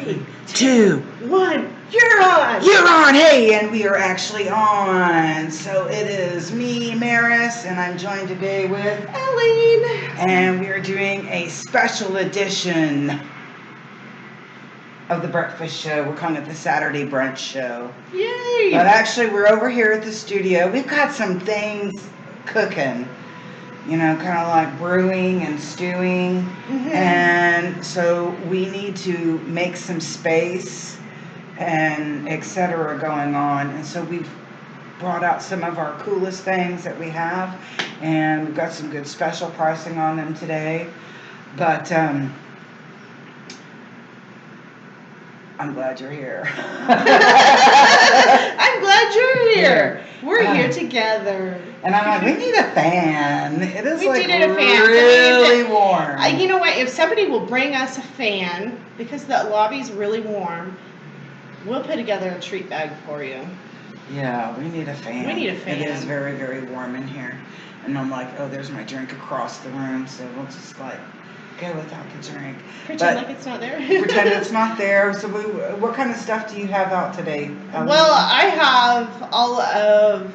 3, 2, 1, you're on! You're on! Hey, and we are actually on. So it is me, Maris, and I'm joined today with Alyeen. And we are doing a special edition of the breakfast show. We're calling it the Saturday Brunch Show. Yay! But actually, we're over here at the studio. We've got some things cooking. You know, kind of like brewing and stewing. Mm-hmm. And so we need to make some space and etc. going on. And so we've brought out some of our coolest things that we have. And we've got some good special pricing on them today. But I'm glad you're here. I'm glad you're here. We're here together. And I'm like, we need a fan. It is We do need a fan. really warm. You know what? If somebody will bring us a fan, because the lobby's really warm, we'll put together a treat bag for you. Yeah, we need a fan. We need a fan. It is very, very warm in here. And I'm like, oh, there's my drink across the room. So we'll just like go without the drink. Pretend like it's not there. Pretend it's not there. So what kind of stuff do you have out today? Well, I have all of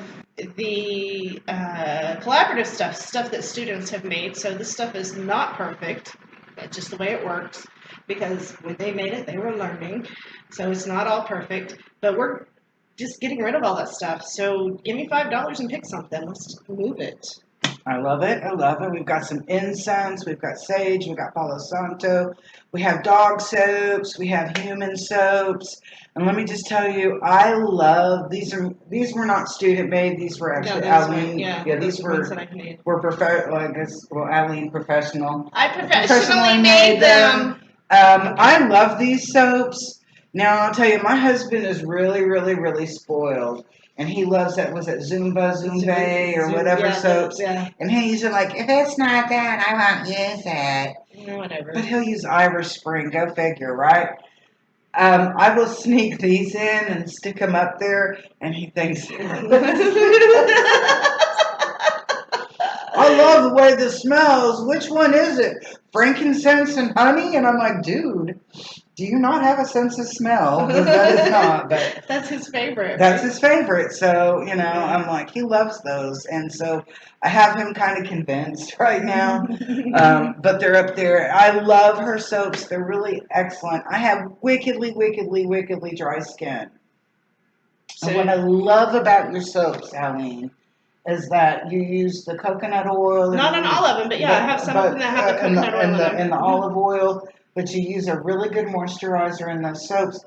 the collaborative stuff that students have made. So this stuff is not perfect. That's just the way it works. Because when they made it, they were learning. So it's not all perfect. But we're just getting rid of all that stuff. So give me $5 and pick something. Let's move it. I love it. I love it. We've got some incense. We've got sage. We've got Palo Santo. We have dog soaps. We have human soaps. And let me just tell you, I love these. These were not student made. These were actually Alyeen. Yeah, these were Alyeen professional. I professionally made them. I love these soaps. Now I'll tell you, my husband is really, really, really spoiled. And he loves that, was it Zumba or whatever soaps? Yeah. And he's like, if it's not that, I won't use that. Whatever. But he'll use Irish Spring, go figure, right? I will sneak these in and stick them up there, and he thinks, I love the way this smells. Which one is it? Frankincense and honey? And I'm like, dude, do you not have a sense of smell? Because that is not. But that's his favorite. That's his favorite. So, you know, I'm like, he loves those. And so I have him kind of convinced right now. But they're up there. I love her soaps. They're really excellent. I have wickedly, wickedly, wickedly dry skin. So, and what I love about your soaps, Alyeen, is that you use the coconut oil. Not on all of them, but yeah, I have some of them that have the coconut oil in them. And the olive oil. But you use a really good moisturizer in those soaps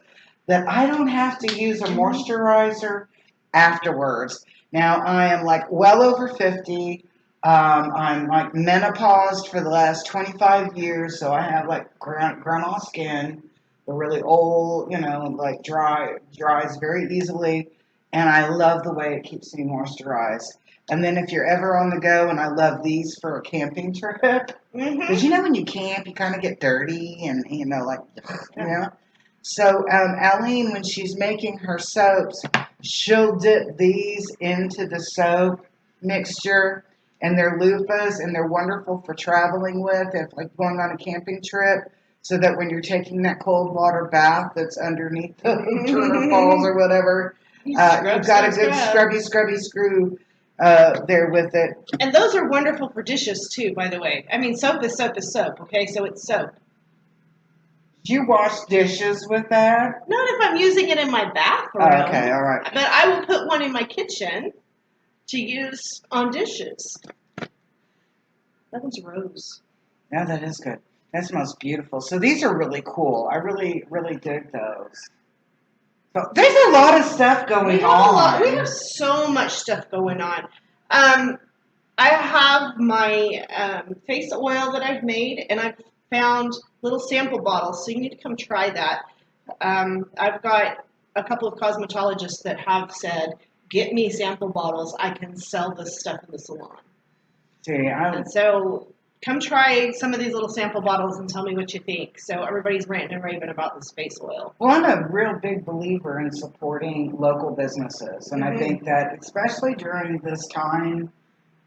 that I don't have to use a moisturizer afterwards. Now, I am like well over 50. I'm like menopaused for the last 25 years, so I have like grandma skin, the really old, you know, like dries very easily, and I love the way it keeps me moisturized. And then if you're ever on the go, and I love these for a camping trip, because you know when you camp, you kind of get dirty and, you know, like, you know. So Alyeen, when she's making her soaps, she'll dip these into the soap mixture, and they're loofahs, and they're wonderful for traveling with, if like going on a camping trip, so that when you're taking that cold water bath that's underneath the Turner Falls or whatever, you've got a good scrubby screw there with it. And those are wonderful for dishes too, by the way. I mean, soap is soap is soap, okay? So it's soap. Do you wash dishes with that? Not if I'm using it in my bathroom. Oh, okay, all right. But I will put one in my kitchen to use on dishes. That one's rose. Yeah, that is good. That smells beautiful. So these are really cool. I really, really dig those. So there's a lot of stuff going on. We have so much stuff going on. I have my face oil that I've made, and I've found little sample bottles, so you need to come try that. I've got a couple of cosmetologists that have said, get me sample bottles. I can sell this stuff in the salon. And so come try some of these little sample bottles and tell me what you think. So everybody's ranting and raving about this face oil. Well, I'm a real big believer in supporting local businesses. And I think that especially during this time,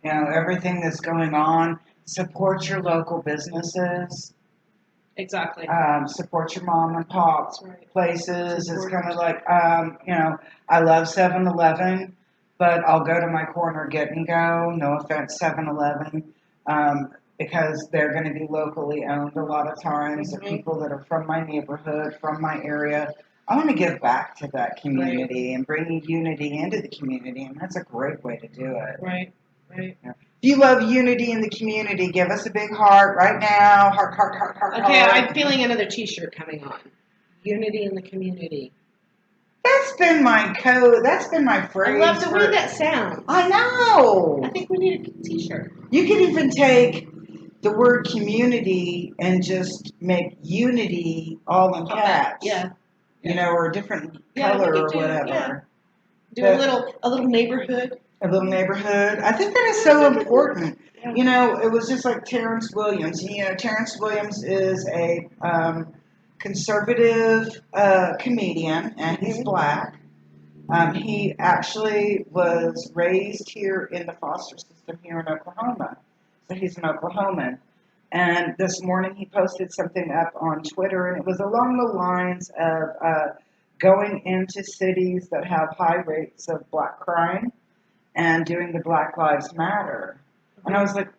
you know, everything that's going on, support your local businesses. Exactly. Support your mom and pop That's right. places. It's It's kind of important. like, I love 7-Eleven, but I'll go to my corner get and go. No offense, 7-Eleven, because they're going to be locally owned a lot of times. The Hmm. people that are from my neighborhood, from my area. I want to give back to that Right. community and bring unity into the community, and that's a great way to do it. Right. Right. Yeah. If you love unity in the community, give us a big heart right now. Heart, heart, heart, heart, Okay, I'm heart. feeling another T-shirt coming on. Unity in the community. That's been my code. That's been my I love phrase the way for. that sounds. I know. I think we need a T-shirt. You could even take the word community and just make unity all in caps. Yeah. You know, or a different Yeah, we color could or do. whatever. Yeah. Do But a little neighborhood. a little neighborhood. I think that is Yeah, so I could do it. important. Yeah. You know, it was just like Terrence Williams. You know, Terrence Williams is a conservative comedian, and he's Mhm. black. He actually was raised here in the foster system here in Oklahoma. So he's an Oklahoman. And this morning he posted something up on Twitter, and it was along the lines of going into cities that have high rates of black crime and doing the Black Lives Matter. And I was like,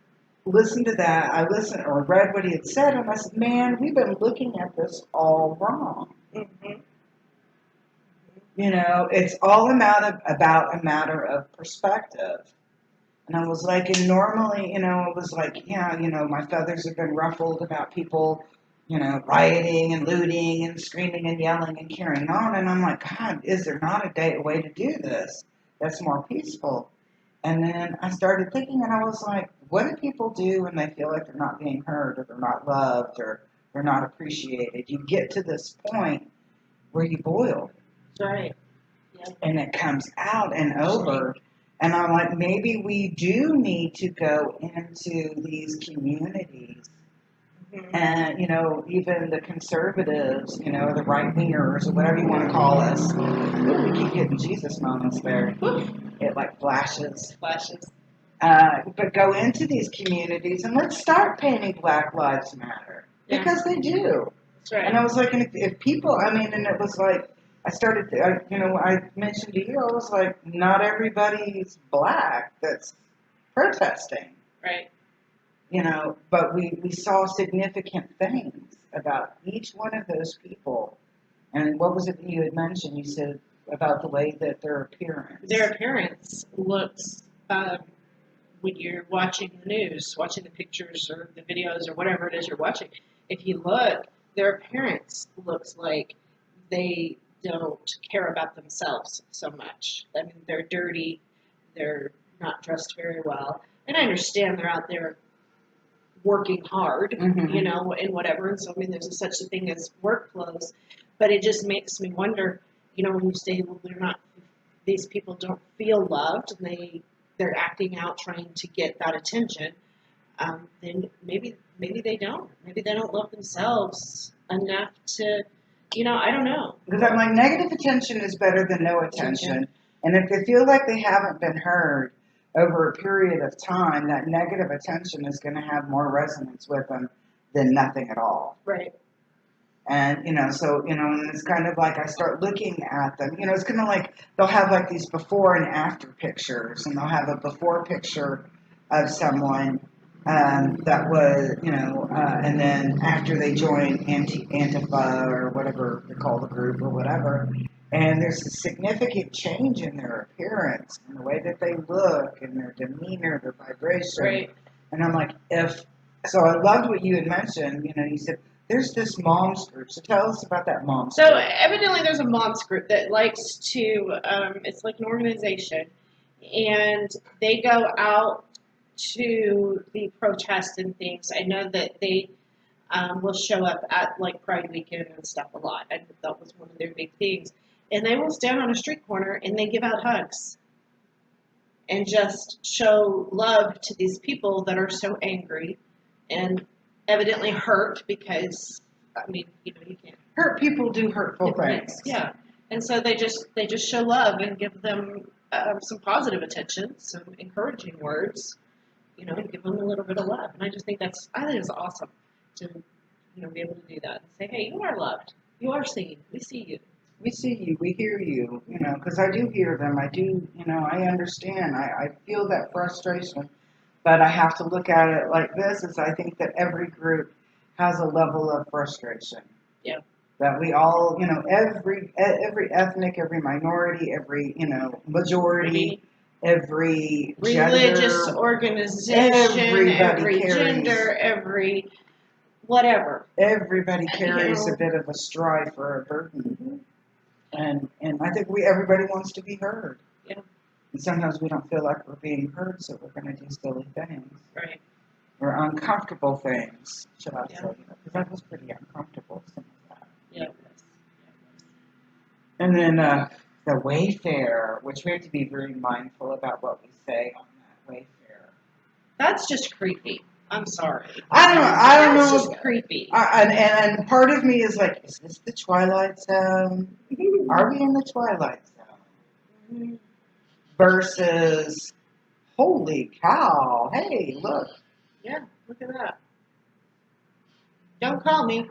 listen to that. I listened or read what he had said, and I said, man, we've been looking at this all wrong. Mhm. You know, it's all about a matter of perspective. And I was like, and normally, you know, it was like, yeah, you know, my feathers have been ruffled about people, you know, rioting and looting and screaming and yelling and carrying on. And I'm like, God, is there not a way to do this that's more peaceful? And then I started thinking, and I was like, what do people do when they feel like they're not being heard or they're not loved or they're not appreciated? You get to this point where you boil That's right. Yeah. and it comes out and over. And I'm like, maybe we do need to go into these communities. Mhm. And, you know, even the conservatives, you know, the right wingers, or whatever you want to call us. Ooh, we keep getting Jesus moments there. It like flashes. Flashes. But go into these communities and let's start painting Black Lives Matter. Yeah. Because they do. That's right. And I was like, and if people, I mean, and it was like, I started, you know, I mentioned to you, I was like, not everybody's black that's protesting, Right. you know, but we saw significant things about each one of those people. And what was it that you had mentioned? You said about the way that their appearance. Their appearance looks, when you're watching the news, watching the pictures or the videos or whatever it is you're watching, if you look, their appearance looks like they don't care about themselves so much. I mean, they're dirty, they're not dressed very well. And I understand they're out there working hard, Mhm. you know, and whatever. And so, I mean, there's a such a thing as work clothes. But it just makes me wonder, you know, when you say, well, they're not, these people don't feel loved and they're acting out trying to get that attention, then maybe they don't. Maybe they don't love themselves enough to, you know, I don't know. Because I'm like, negative attention is better than no attention. And if they feel like they haven't been heard over a period of time, that negative attention is going to have more resonance with them than nothing at all. Right. And, you know, so, you know, and it's kind of like I start looking at them. You know, it's kind of like they'll have like these before and after pictures, and they'll have a before picture of someone that was, you know, and then after they join Antifa or whatever they call the group or whatever, and there's a significant change in their appearance and the way that they look and their demeanor, their vibration. Right. And I'm like, so I loved what you had mentioned. You know, you said there's this moms group. So tell us about that moms So group. evidently, there's a moms group that likes to. It's like an organization, and they go out to the protests and things. I know that they will show up at like Pride Weekend and stuff a lot. I think that was one of their big things. And they will stand on a street corner and they give out hugs and just show love to these people that are so angry and evidently hurt because I mean, you know, you can't Hurt people do hurtful things. yeah. And so they just show love and give them some positive attention, some encouraging words, you know, and give them a little bit of love. And I think it's awesome to be able to do that and say, hey, you are loved. You are seen. We see you. We see you, we hear you, because I do hear them. I do, I understand. I feel that frustration, but I have to look at it like this, is I think that every group has a level of frustration. Yeah. That we all, every ethnic, every minority, every, majority, every religious gender, organization, every gender, every whatever. Everybody carries a bit of a strife or a burden. And I think everybody wants to be heard. Yeah. And sometimes we don't feel like we're being heard, so we're going to do silly things. Right. Or uncomfortable things, should I say. Because that was pretty uncomfortable, some of that. Yeah. And then the Wayfair, which we have to be very mindful about what we say on that Wayfair. That's just creepy. I'm sorry. I don't know. That's just creepy. And part of me is like, is this the Twilight Zone? Are we in the Twilight Zone? Versus, holy cow, hey, look. Yeah, look at that. Don't call me.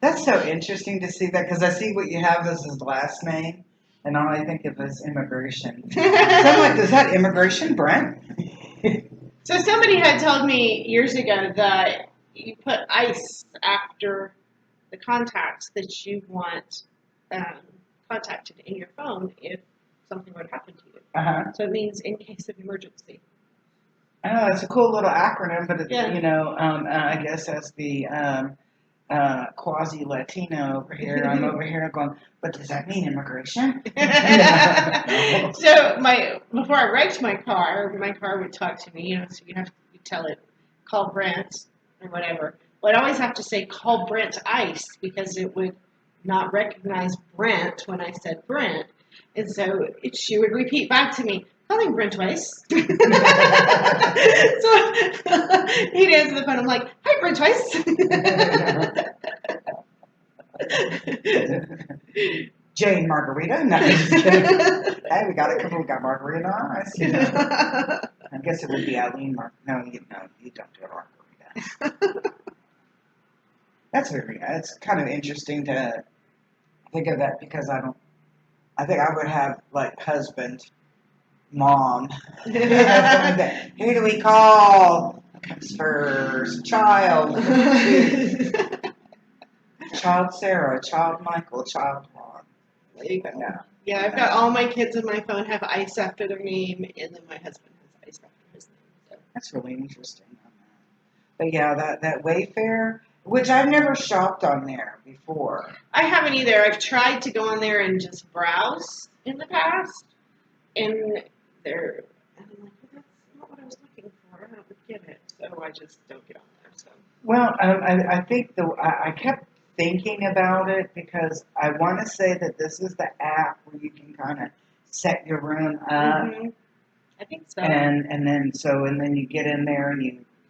That's so interesting to see that, because I see what you have as his last name, and all I think of is immigration. So I'm like, is that immigration, Brent? So somebody had told me years ago that you put ice after the contacts that you want contacted in your phone if something would happen to you. Uh-huh. So it means in case of emergency. I know, it's a cool little acronym, but it's, Yeah. I guess as the quasi-Latino over here, I'm over here going, but does that mean immigration? So before I wrecked my car would talk to me, so you tell it, call Brent or whatever. But I always have to say, call Brent Ice, because it would not recognize Brent when I said Brent. And so she would repeat back to me, calling Brent Weiss. So he'd answer the phone. I'm like, hi, Brent Weiss. Jane Margarita. No, just kidding. Hey, we got a couple. We got Margarita on us. I guess it would be Alyeen. No, you don't do a Margarita. It's kind of interesting to think of that, because I think I would have like husband, mom. Who do we call? Comes first. Child. Child Sarah, child Michael, child Juan. No. Yeah, I've got all my kids in my phone have ice after their name, and then my husband has ice after his name. So. That's really interesting. But yeah, that Wayfair, which I've never shopped on there before. I haven't either. I've tried to go on there and just browse in the past, and I'm like, well, that's not what I was looking for. I don't get it, so I just don't get on there. So. Well, I think I kept thinking about it, because I want to say that this is the app where you can kind of set your room up. Mm-hmm. I think so. And then you get in there and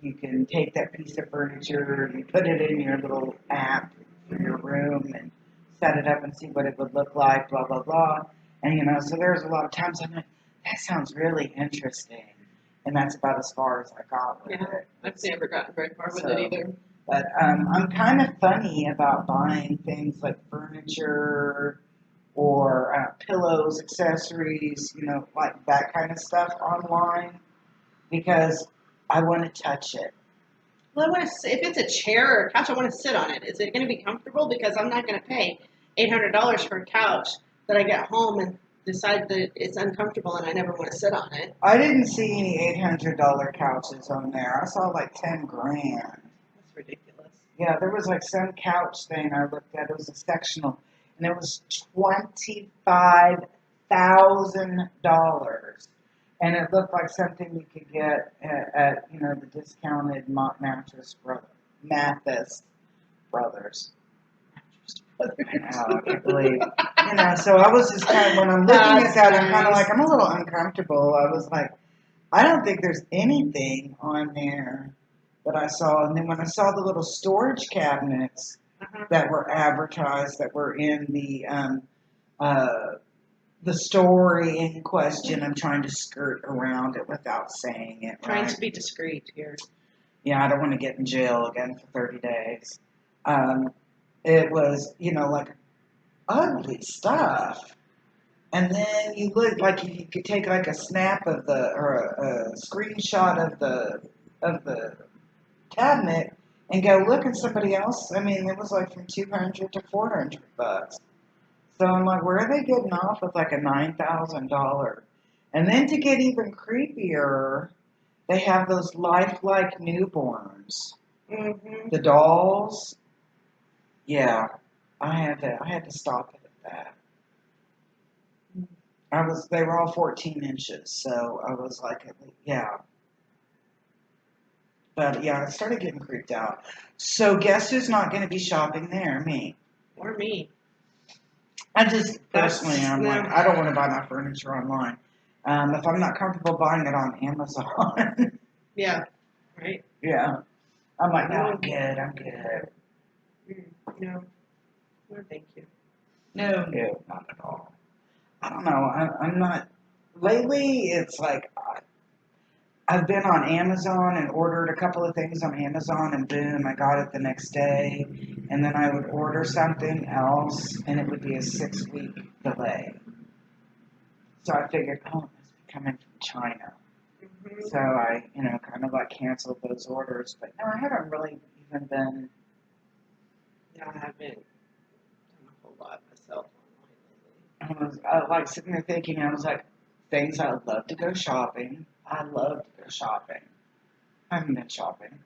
you can take that piece of furniture and you put it in your little app for your room and set it up and see what it would look like, blah, blah, blah. And, so there's a lot of times I'm like, that sounds really interesting. And that's about as far as I got with it. I've never gotten very far with it either. But I'm kind of funny about buying things like furniture or pillows, accessories, like that kind of stuff online, because I want to touch it. Well, if it's a chair or a couch, I want to sit on it. Is it going to be comfortable? Because I'm not going to pay $800 for a couch that I get home and decide that it's uncomfortable and I never want to sit on it. I didn't see any $800 couches on there. I saw like $10,000. That's ridiculous. Yeah, there was like some couch thing I looked at. It was a sectional, and it was $25,000. And it looked like something you could get at the discounted Mathis Brothers. I know, I can't believe. So I was just kind of, when I'm looking at that, I'm kind of like, I'm a little uncomfortable. I was like, I don't think there's anything on there that I saw. And then when I saw the little storage cabinets that were advertised, that were in the story in question, I'm trying to skirt around it without saying it. Trying to be discreet here. Yeah, I don't want to get in jail again for 30 days. Um, it was, like ugly stuff. And then you look like you could take like a snap of or a screenshot of the cabinet and go look at somebody else. I mean, it was like from 200 to $400. So I'm like, where are they getting off with like a $9,000? And then to get even creepier, they have those lifelike newborns, the dolls. Yeah, I had to stop it at that. They were all 14 inches, so I was like, yeah. But yeah, I started getting creeped out. So guess who's not going to be shopping there? Me. Or me. I just personally, I'm like, I don't want to buy my furniture online. If I'm not comfortable buying it on Amazon. Yeah. Right. Yeah. I'm like, no, I'm good. I'm good. No. No, thank you. No, not at all. I don't know. I'm not. Lately, it's like I've been on Amazon and ordered a couple of things on Amazon, and boom, I got it the next day. And then I would order something else, and it would be a 6-week delay. So I figured, oh, it must be coming from China. So I, kind of like canceled those orders. But no, I haven't really even been. Yeah, I haven't done a whole lot myself I was like sitting there thinking, I was like, things I would love to go shopping. I love to go shopping. I haven't been shopping.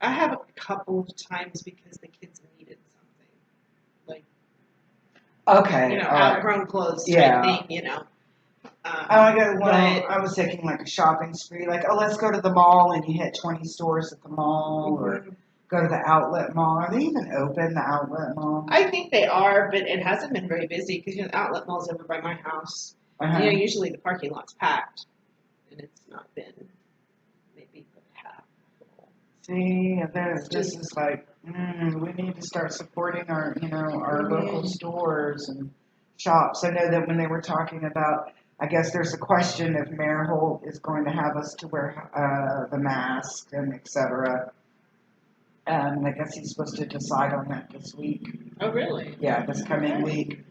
I have a couple of times because the kids needed something. Like, Okay. outgrown clothes type thing, I was taking like a shopping spree, like, oh, let's go to the mall, and you hit 20 stores at the mall, or go to the outlet mall. Are they even open, the outlet mall? I think they are, but it hasn't been very busy because the outlet mall's over by my house. Usually the parking lot's packed, and it's not been maybe half full. See, this is like, we need to start supporting our, our local stores and shops. I know that when they were talking about, I guess there's a question if Mayor Holt is going to have us to wear the mask and et cetera. I guess he's supposed to decide on that this week. Oh, really? Yeah, this coming week.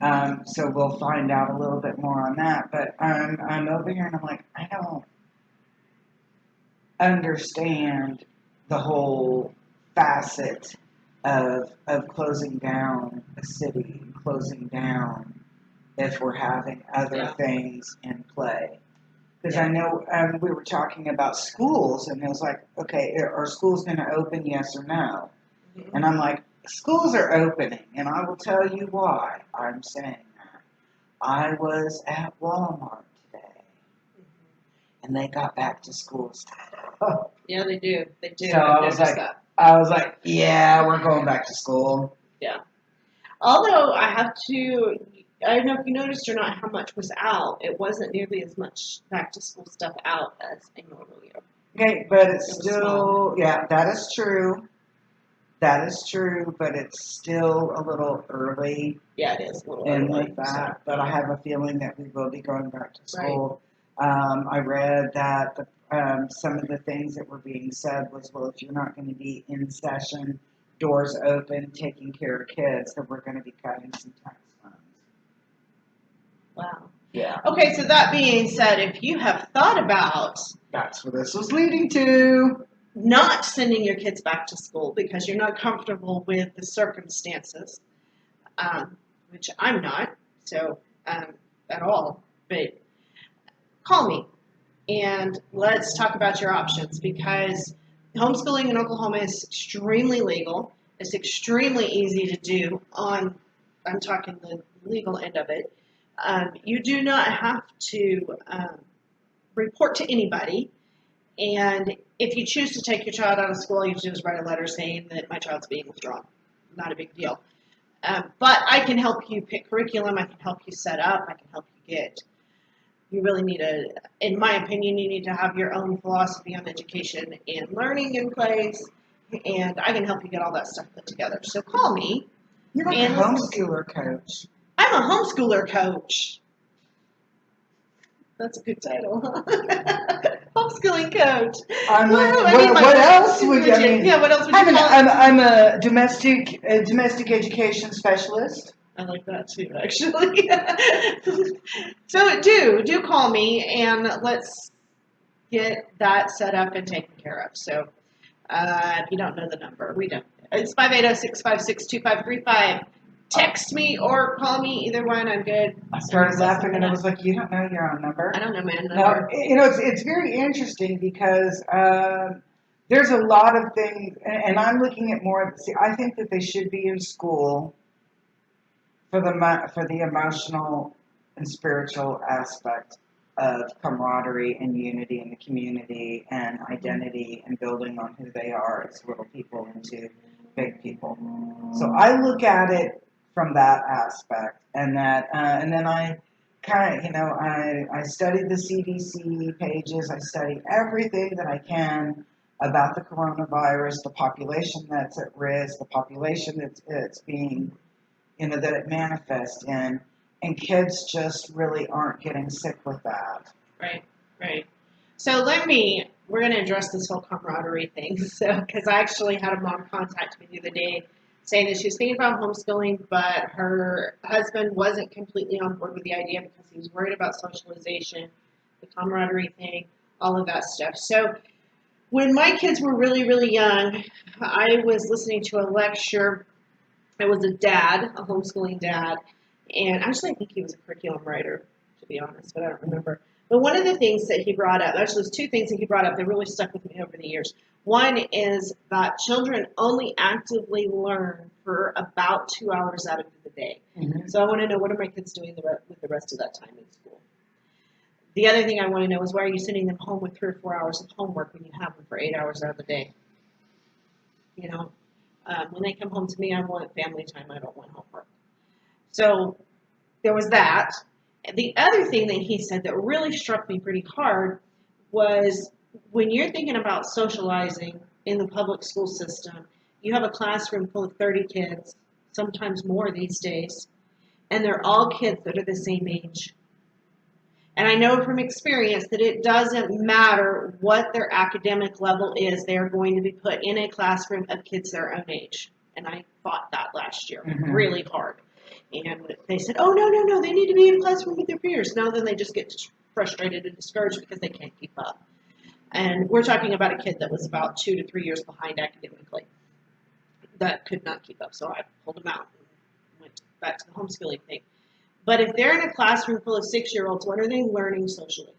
So we'll find out a little bit more on that. But I'm over here and I'm like, I don't understand the whole facet of closing down a city, closing down if we're having other things in play. Because I know we were talking about schools, and it was like, okay, are schools going to open, yes or no? And I'm like, schools are opening, and I will tell you why I'm saying that. I was at Walmart today, and they got back to school stuff. Yeah, they do. They do. So I was like, yeah, we're going back to school. Yeah. Although I don't know if you noticed or not how much was out. It wasn't nearly as much back to school stuff out as a normal year. Okay, but it's still, that is true. That is true, but it's still a little early. Yeah, it is a little early. early. With that, but I have a feeling that we will be going back to school. Right. I read that some of the things that were being said was, well, if you're not going to be in session, doors open, taking care of kids, that we're going to be cutting some tax funds. Wow. Yeah. Okay, so that being said, if you have thought about... That's where this was leading to. Not sending your kids back to school because you're not comfortable with the circumstances, which I'm not, so at all. But call me and let's talk about your options, because homeschooling in Oklahoma is extremely legal. It's extremely easy to do I'm talking the legal end of it. You do not have to report to anybody. And if you choose to take your child out of school, all you have to do is write a letter saying that my child's being withdrawn. Not a big deal. But I can help you pick curriculum. I can help you set up. I can help you you really need in my opinion, you need to have your own philosophy on education and learning in place. And I can help you get all that stuff put together. So call me. You're like a homeschooler coach. I'm a homeschooler coach. That's a good title. homeschooling coach. I'm like, Well, I mean, what else would you? I mean, yeah, what else would you call it? I'm a domestic education specialist. I like that too, actually. So do call me and let's get that set up and taken care of. So if you don't know the number, we don't. It's 580-656-2535. Text me or call me, either one. I'm good. I started laughing and I was like, you don't know your own number? I don't know my own No, number. it's very interesting because there's a lot of things, and I'm looking at more. See, I think that they should be in school for the emotional and spiritual aspect of camaraderie and unity in the community and identity and building on who they are as little people into big people. So I look at it from that aspect, and then I kind of, I studied the CDC pages. I study everything that I can about the coronavirus, the population that's at risk, the population that's being, that it manifests in, and kids just really aren't getting sick with that. Right. So we're going to address this whole camaraderie thing. So, because I actually had a mom contact me the other day saying that she was thinking about homeschooling, but her husband wasn't completely on board with the idea because he was worried about socialization, the camaraderie thing, all of that stuff. So, when my kids were really, really young, I was listening to a lecture. It was a homeschooling dad, and actually I think he was a curriculum writer, to be honest, but I don't remember. But one of the things that he brought up, actually there's two things that he brought up that really stuck with me over the years. One is that children only actively learn for about 2 hours out of the day. Mm-hmm. So I want to know, what are my kids doing with the rest of that time in school? The other thing I want to know is, why are you sending them home with 3 or 4 hours of homework when you have them for 8 hours out of the day? When they come home to me, I want family time. I don't want homework. So there was that. The other thing that he said that really struck me pretty hard was, when you're thinking about socializing in the public school system, you have a classroom full of 30 kids, sometimes more these days, and they're all kids that are the same age. And I know from experience that it doesn't matter what their academic level is, they're going to be put in a classroom of kids their own age. And I fought that last year really hard. And they said, oh, no, they need to be in a classroom with their peers. No, then they just get frustrated and discouraged because they can't keep up. And we're talking about a kid that was about 2 to 3 years behind academically that could not keep up. So I pulled him out and went back to the homeschooling thing. But if they're in a classroom full of 6-year-olds, what are they learning socially?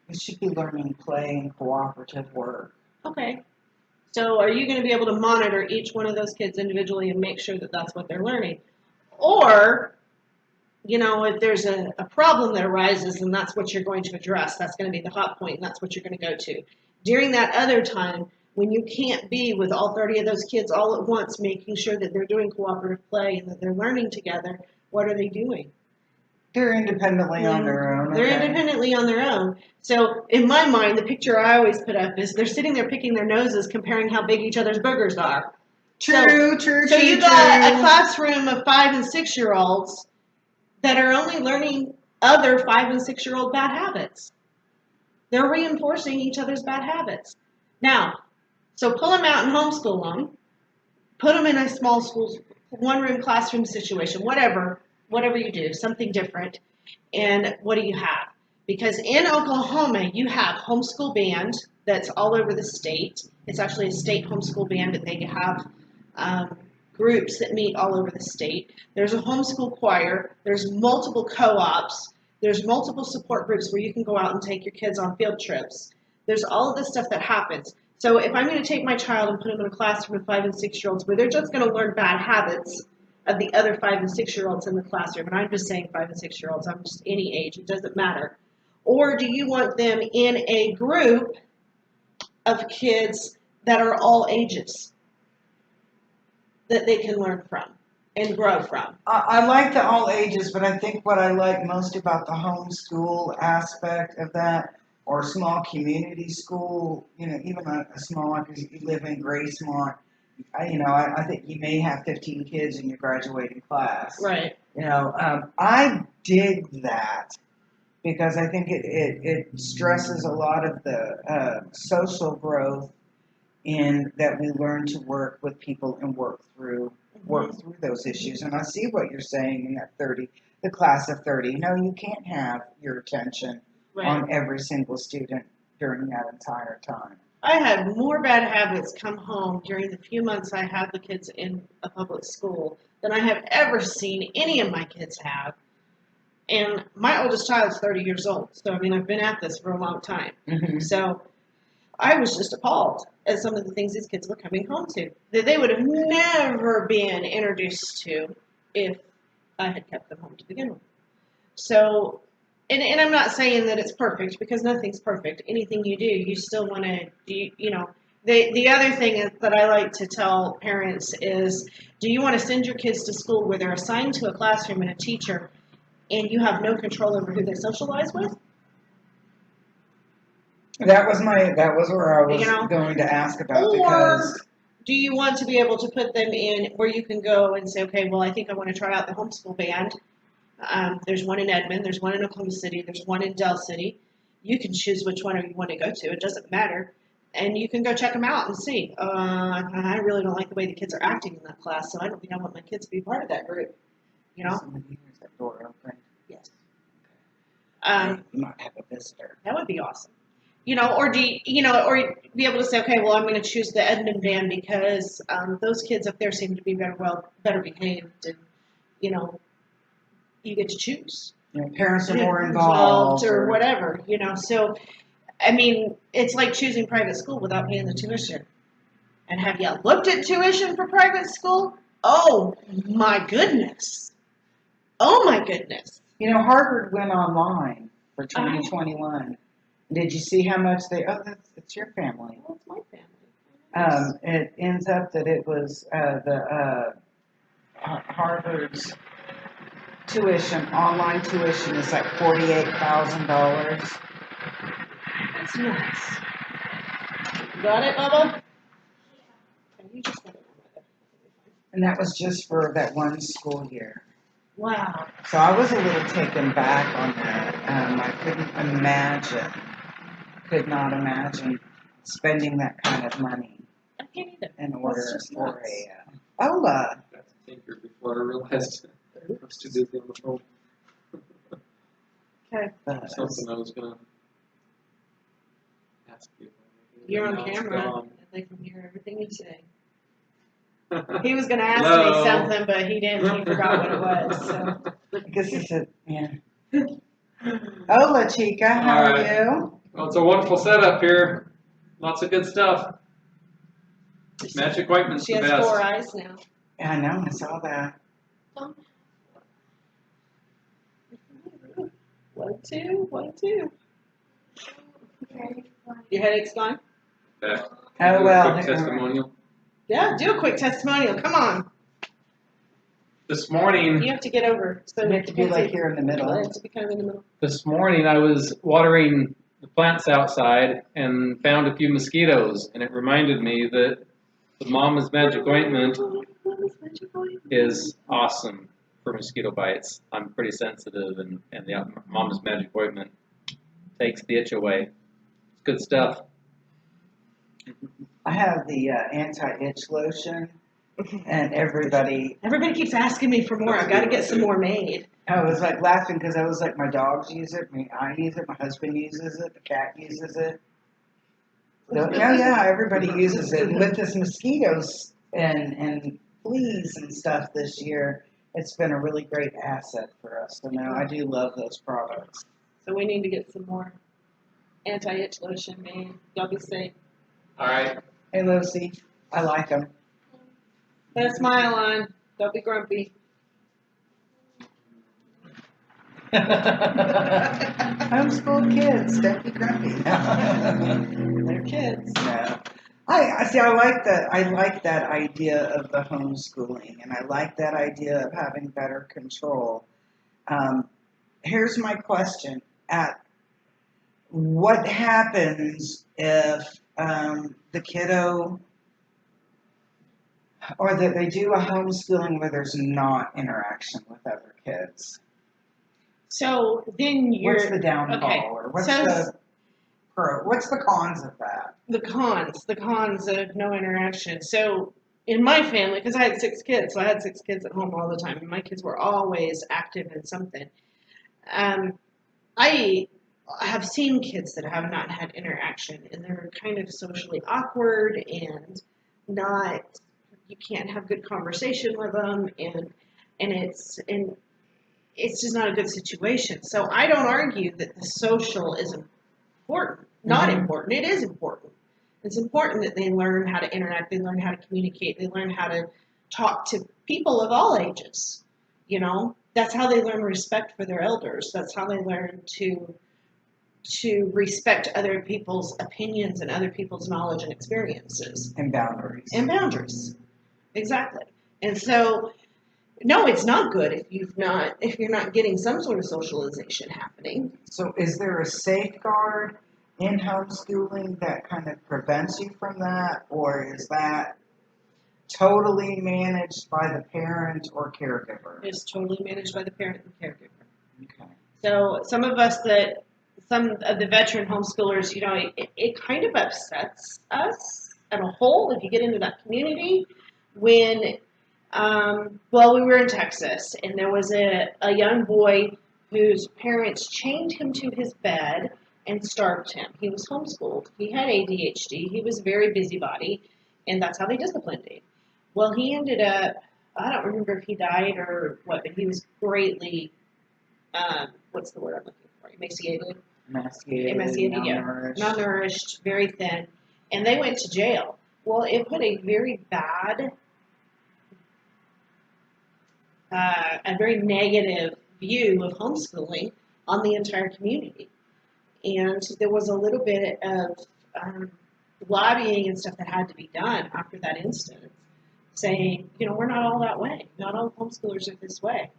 They should be learning play and cooperative work. Okay. So are you going to be able to monitor each one of those kids individually and make sure that that's what they're learning? Or, if there's a problem that arises and that's what you're going to address, that's going to be the hot point and that's what you're going to go to. During that other time, when you can't be with all 30 of those kids all at once, making sure that they're doing cooperative play and that they're learning together, what are they doing? They're independently on their own. They're independently on their own. So in my mind, the picture I always put up is they're sitting there picking their noses, comparing how big each other's boogers are. True. So you got a classroom of 5 and 6-year-olds that are only learning other 5 and 6-year-old bad habits. They're reinforcing each other's bad habits. Now, so pull them out and homeschool them, put them in a small school, one-room classroom situation, whatever you do, something different. And what do you have? Because in Oklahoma, you have homeschool band that's all over the state. It's actually a state homeschool band that they have groups that meet all over the state. There's a homeschool choir. There's multiple co-ops. There's multiple support groups where you can go out and take your kids on field trips. There's all of this stuff that happens. So if I'm going to take my child and put them in a classroom of 5 and 6-year-olds where they're just going to learn bad habits of the other 5 and 6-year-olds in the classroom, and I'm just saying 5 and 6-year-olds, I'm just any age, it doesn't matter. Or do you want them in a group of kids that are all ages that they can learn from and grow from? I like the all ages, but I think what I like most about the homeschool aspect of that, or small community school, even a small one, because you live in Gracemont, I think you may have 15 kids in your graduating class. Right. I dig that because I think it stresses a lot of the social growth in that we learn to work with people and work through those issues. And I see what you're saying in that 30, the class of 30. No, you can't have your attention Right. on every single student during that entire time. I had more bad habits come home during the few months I had the kids in a public school than I have ever seen any of my kids have. And my oldest child's 30 years old. So, I mean, I've been at this for a long time. Mm-hmm. So I was just appalled at some of the things these kids were coming home to that they would have never been introduced to if I had kept them home to begin with. So, and I'm not saying that it's perfect because nothing's perfect. Anything you do, you still want to do, you know. The other thing that I like to tell parents is, do you want to send your kids to school where they're assigned to a classroom and a teacher and you have no control over who they socialize with? That was where I was You know, going to ask about or because do you want to be able to put them in where you can go and say, okay, well, I think I want to try out the homeschool band. There's one in Edmond, there's one in Oklahoma City, there's one in Del City. You can choose which one you want to go to. It doesn't matter. And you can go check them out and see. I really don't like the way the kids are acting in that class, so I don't think I want my kids to be part of that group. You know? Is that door open? Yes. You might have a visitor. That would be awesome. You know, or or be able to say, okay, well, I'm going to choose the Edmond band because those kids up there seem to be better behaved, and you know, you get to choose. You know, parents are more involved or whatever. You know, so I mean, it's like choosing private school without paying the tuition. And have you looked at tuition for private school? Oh my goodness! Oh my goodness! You know, Harvard went online for 2021. Did you see how much they? Oh, it's your family. Well, it's my family. It ends up that it was Harvard's online tuition is like $48,000. That's nice. Got it, Bubba? Okay, you just got it. And that was just for that one school year. Wow. So I was a little taken back on that. I could not imagine spending that kind of money I can't either. in order for nuts. Ola. I got to think here before I realized I was too busy on the phone. Okay. Something I was going to ask you. You're on Now it's camera. gone. They can hear everything you say. He was going to ask Hello. me something, but he didn't. He forgot what it was. So. Because it's Hola, Chica. How All are right. you? Well, it's a wonderful setup here. Lots of good stuff. Magic Whiteman's She the has best. 4 eyes now. Yeah, I know. I saw that. 1, 2, 1, 2. Your headache's gone? Okay. Oh, well. Quick testimonial. Yeah, do a quick testimonial. Come on. This morning, You have to get over. So You have to be like here in the middle. You have to be kind of in the middle. I was watering the plants outside and found a few mosquitoes, and it reminded me that the Mama's Magic Ointment is awesome for mosquito bites. I'm pretty sensitive, and the Mama's Magic Ointment takes the itch away. It's good stuff. I have the anti-itch lotion, and everybody. Everybody keeps asking me for more. I've got to get some more made. I was like laughing because I was like, my dogs use it, I use it, my husband uses it, the cat uses it. So, yeah, everybody uses it. And with this mosquitoes and fleas and stuff this year, it's been a really great asset for us. So now I do love those products. So we need to get some more anti-itch lotion made. Y'all be safe. All right. Hey, Lucy, I like them. Put a smile on. Don't be grumpy. Homeschool kids, don't be grumpy. They're kids. No. I see. I like that idea of the homeschooling, and I like that idea of having better control. Here's my question: what happens if the kiddo, or that they do a homeschooling where there's not interaction with other kids? So then What's the downfall, okay. or what's So the pro? What's the cons of that? the cons of no interaction. So in my family, because I had 6 kids, so I had 6 kids at home all the time, and my kids were always active in something. I have seen kids that have not had interaction, and they're kind of socially awkward and not. You can't have good conversation with them, and it's just not a good situation. So I don't argue that the social is important. Not important. It is important. It's important that they learn how to interact. They learn how to communicate. They learn how to talk to people of all ages. That's how they learn respect for their elders. That's how they learn to respect other people's opinions and other people's knowledge and experiences. And boundaries. And boundaries. Exactly. And so, no, it's not good if you're not getting some sort of socialization happening. So is there a safeguard in homeschooling that kind of prevents you from that, or is that totally managed by the parent or caregiver? It's totally managed by the parent and caregiver. Okay. So some of the veteran homeschoolers, it kind of upsets us as a whole if you get into that community. When, we were in Texas, and there was a young boy whose parents chained him to his bed and starved him. He was homeschooled. He had ADHD. He was a very busybody, and that's how they disciplined him. Well, he ended up, I don't remember if he died or what, but he was greatly, what's the word I'm looking for? Emaciated, yeah. Malnourished, very thin. And they went to jail. Well, it put a very bad, a very negative view of homeschooling on the entire community. And there was a little bit of lobbying and stuff that had to be done after that instance, saying, we're not all that way. Not all homeschoolers are this way.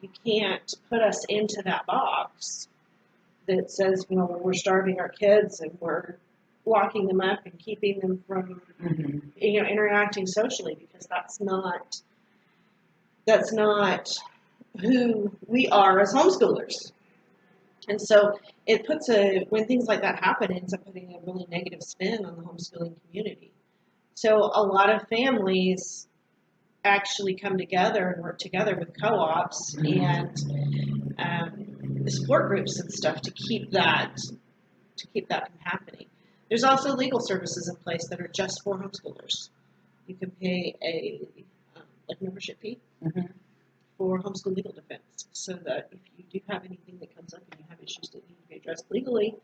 You can't put us into that box that says, we're starving our kids and we're locking them up and keeping them from, interacting socially, because that's not who we are as homeschoolers. And so when things like that happen, it ends up putting a really negative spin on the homeschooling community. So a lot of families actually come together and work together with co-ops and support groups and stuff to keep that from happening. There's also legal services in place that are just for homeschoolers. You can pay a membership fee for homeschool legal defense, so that if you do have anything that comes up and you have issues that need to be addressed legally,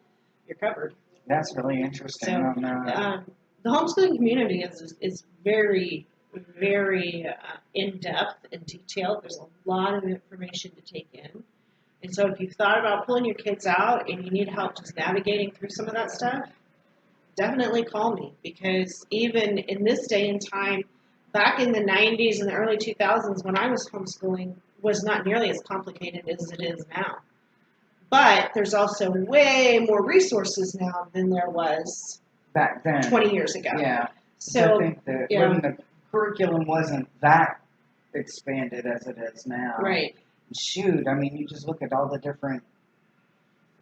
you're covered. That's really interesting. So the homeschooling community is very, very in-depth and detailed. There's a lot of information to take in. And so if you've thought about pulling your kids out and you need help just navigating through some of that stuff, definitely call me, because even in this day and time, back in the 90s and the early 2000s when I was homeschooling, was not nearly as complicated as it is now. But there's also way more resources now than there was back then, 20 years ago. Yeah. So I think that when the curriculum wasn't that expanded as it is now. Right. Shoot, I mean, you just look at all the different,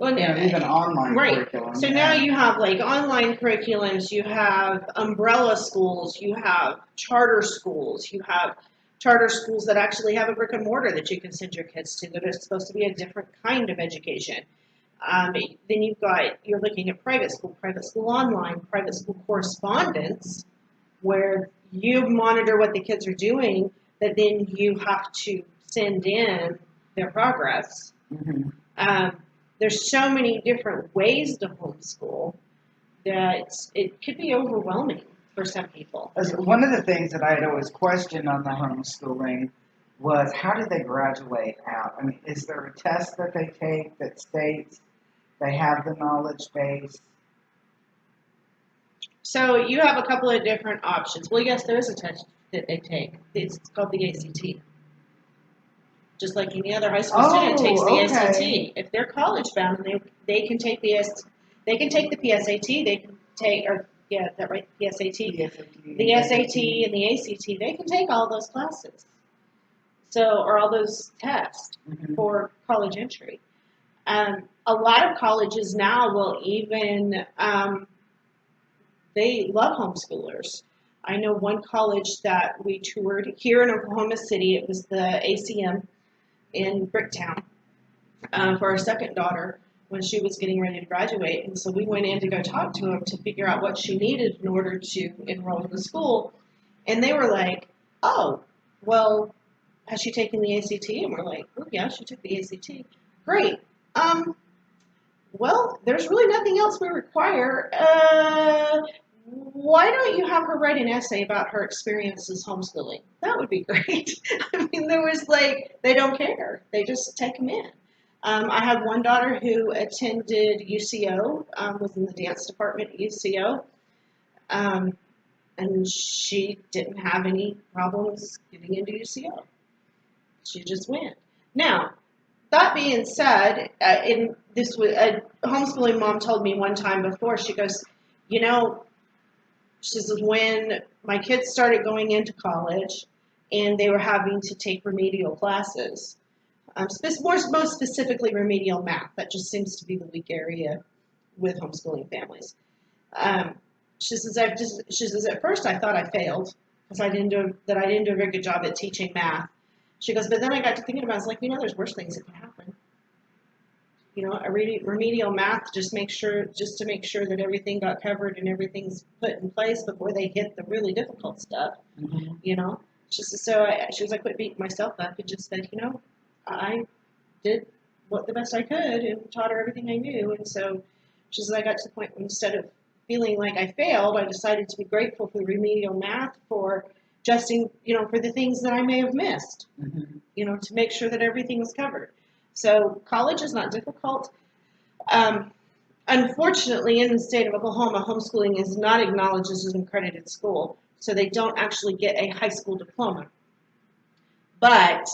even online curriculum. So now you have online curriculums, you have umbrella schools, you have charter schools, you have charter schools that actually have a brick and mortar that you can send your kids to that are supposed to be a different kind of education. Then you're looking at private school online, private school correspondence, where you monitor what the kids are doing, but then you have to send in their progress. There's so many different ways to homeschool that it could be overwhelming for some people. One of the things that I had always questioned on the homeschooling was, how do they graduate out? I mean, is there a test that they take that states they have the knowledge base? So you have a couple of different options. Well, yes, there is a test that they take. It's called the ACT. Just like any other high school student takes the ACT. If they're college bound, they can take the PSAT. They can take, the SAT and the ACT. They can take all those classes. or all those tests Mhm. for college entry. A lot of colleges now will even they love homeschoolers. I know one college that we toured here in Oklahoma City. It was the ACM in Bricktown for our second daughter when she was getting ready to graduate. And so we went in to go talk to them to figure out what she needed in order to enroll in the school. And they were like, oh, well, has she taken the ACT? And we're like, oh, yeah, she took the ACT. Great. Well, there's really nothing else we require. Why don't you have her write an essay about her experiences homeschooling? That would be great. I mean, there was like, they don't care. They just take them in. I had one daughter who attended UCO, was in the dance department at UCO, and she didn't have any problems getting into UCO. She just went. Now, that being said, in this was a homeschooling mom told me one time before. She goes, you know, she says when my kids started going into college and they were having to take remedial classes, most specifically remedial math. That just seems to be the weak area with homeschooling families. Um, she says she says at first I thought I failed because I didn't do a very good job at teaching math. She goes, but then I got to thinking about it. I was like, there's worse things that can happen. A remedial math just to make sure that everything got covered and everything's put in place before they hit the really difficult stuff. Mhm. She says, she was, I quit beating myself up and just said, I did the best I could and taught her everything I knew. And so she says, I got to the point where instead of feeling like I failed, I decided to be grateful for the remedial math for adjusting, for the things that I may have missed, Mhm. to make sure that everything was covered. So college is not difficult. Unfortunately, in the state of Oklahoma, homeschooling is not acknowledged as an accredited school, so they don't actually get a high school diploma. But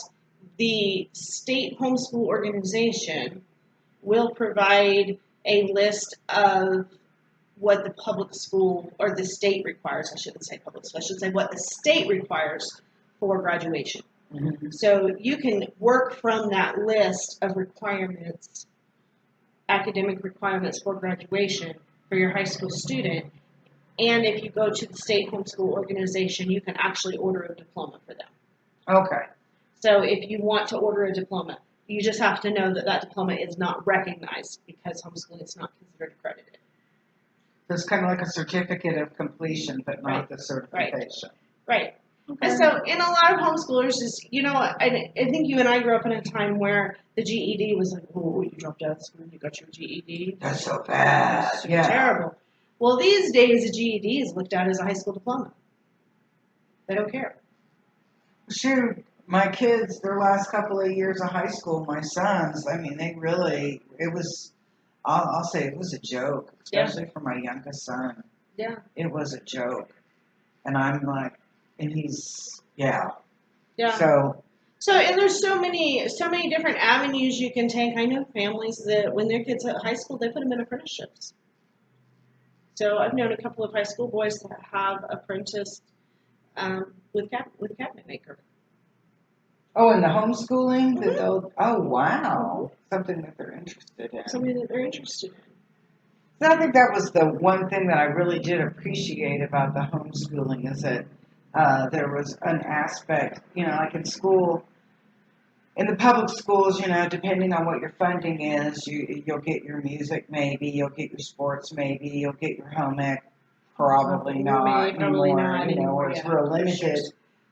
the state homeschool organization will provide a list of what the public school or the state requires. I shouldn't say public school. I should say what the state requires for graduation. Mhm. So you can work from that list of requirements, academic requirements for graduation for your high school student. And if you go to the state homeschool organization, you can actually order a diploma for them. Okay. So if you want to order a diploma, you just have to know that that diploma is not recognized because homeschooling is not considered accredited. So it's kind of like a certificate of completion, but not Right. the certification. Right. Okay. And so, in a lot of homeschoolers, I think you and I grew up in a time where the GED was like, oh, you dropped out of school, you got your GED. That's so bad. That's Yeah. terrible. Well, these days, a GED is looked at as a high school diploma. They don't care. Shoot, my kids, their last couple of years of high school, my sons, I mean, I'll say it was a joke, especially for my youngest son. Yeah. It was a joke. And I'm like, and he's, yeah. Yeah. So, and there's so many different avenues you can take. I know families that when their kids are at high school, they put them in apprenticeships. So I've known a couple of high school boys that have apprenticed with cabinet maker. oh, and the homeschooling, Mhm. oh, wow. Something that they're interested in. Something that they're interested in. So I think that was the one thing that I really did appreciate about the homeschooling is that there was an aspect, like in school, in the public schools, depending on what your funding is, you'll get your music maybe, you'll get your sports maybe, you'll get your home ec probably not anymore. It's yeah, real for limited. sure.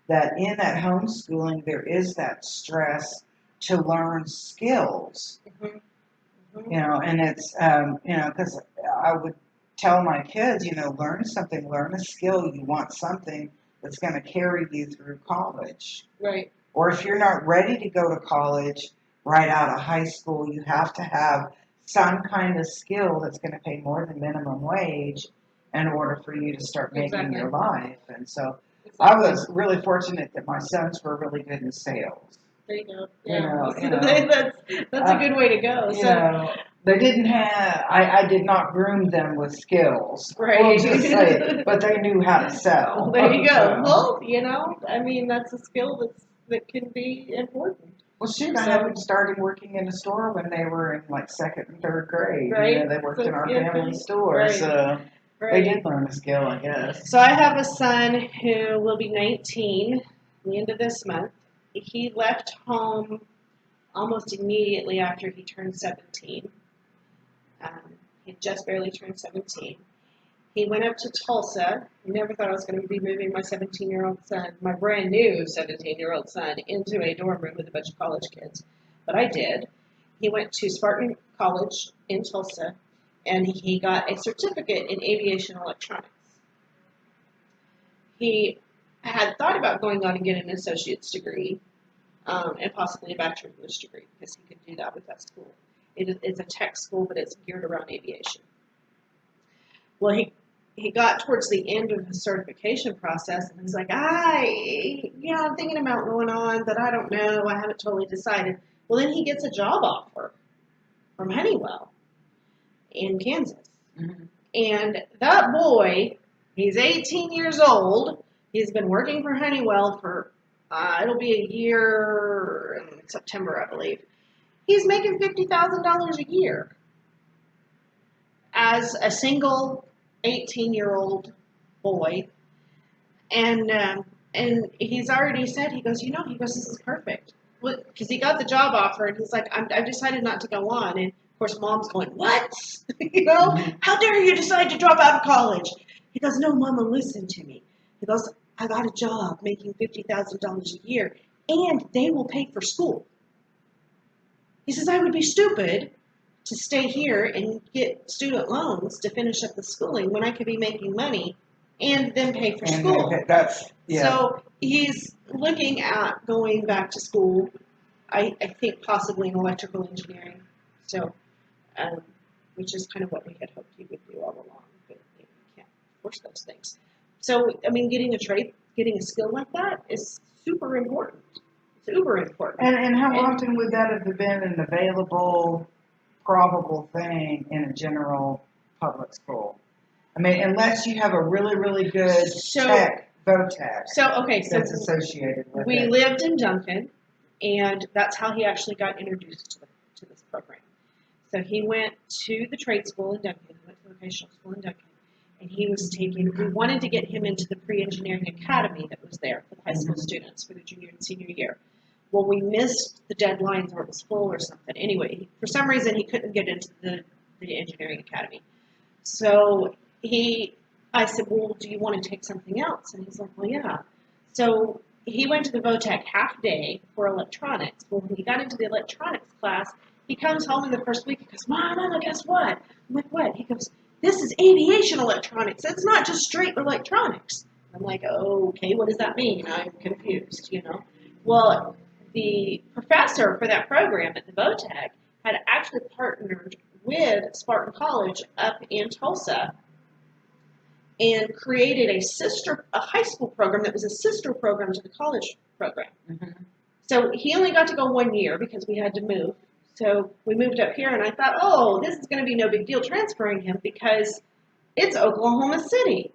That in that homeschooling, there is that stress to learn skills. Mhm. Mhm. And it's, because I would tell my kids, learn a skill. You want something that's going to carry you through college. Right. Or if you're not ready to go to college right out of high school, you have to have some kind of skill that's going to pay more than minimum wage in order for you to start making your life. And so I was really fortunate that my sons were really good in sales. There you go. Yeah. That's a good way to go. They didn't have, I did not groom them with skills. Right. We'll just say, but they knew how to sell. There you go. Well, I mean, that's a skill that's that can be important. Well, shoot, I So- had them starting working in a store when they were in like second and third grade. Right. You know, they worked So, in our yeah, family store, right. so they Right. did learn a skill, I guess. So I have a son who will be 19 at the end of this month. He left home almost immediately after he turned 17. He just barely turned 17. He went up to Tulsa. Never thought I was going to be moving my 17-year-old son, my brand new 17-year-old son, into a dorm room with a bunch of college kids. But I did. He went to Spartan College in Tulsa, and he got a certificate in aviation electronics. He had thought about going on and getting an associate's degree and possibly a bachelor's degree because he could do that with that school. It's a tech school, but it's geared around aviation. Well, he got towards the end of his certification process, and he's like, I'm thinking about going on, but I don't know. I haven't totally decided. Well, then he gets a job offer from Honeywell in Kansas. Mm-hmm. And that boy, he's 18 years old. He's been working for Honeywell for, it'll be a year in September, I believe. He's making $50,000 a year as a single 18-year-old boy. And he's already said, he goes, this is perfect. Because he got the job offer, and he's like, I've decided not to go on. And, of course, Mom's going, what? How dare you decide to drop out of college? He goes, no, Mama, listen to me. He goes, I got a job making $50,000 a year, and they will pay for school. He says, I would be stupid to stay here and get student loans to finish up the schooling when I could be making money and then pay for school. So he's looking at going back to school, I think possibly in electrical engineering, so which is kind of what we had hoped he would do all along, but you can't force those things. So, getting a skill like that is super important. It's uber important. And how often would that have been an available, probable thing in a general public school? Unless you have a really, really good tech, VOTEC, that's associated with we it. lived in Duncan, and that's how he actually got introduced to this program. So he went to the trade school in Duncan, he went to the vocational school in Duncan, and we wanted to get him into the pre-engineering academy that was there for the high school students for the junior and senior year. Well, we missed the deadlines, or it was full or something. Anyway, for some reason, he couldn't get into the engineering academy. So I said, well, do you want to take something else? And he's like, well, yeah. So he went to the VOTEC half day for electronics. Well, when he got into the electronics class, he comes home in the first week. He goes, Mama, guess what? I'm like, what? He goes, this is aviation electronics. It's not just straight electronics. I'm like, okay, what does that mean? I'm confused, Well, the professor for that program at the VOTEC had actually partnered with Spartan College up in Tulsa and created a high school program that was a sister program to the college program. Mm-hmm. So he only got to go 1 year because we had to move. So we moved up here, and I thought, this is going to be no big deal transferring him because it's Oklahoma City.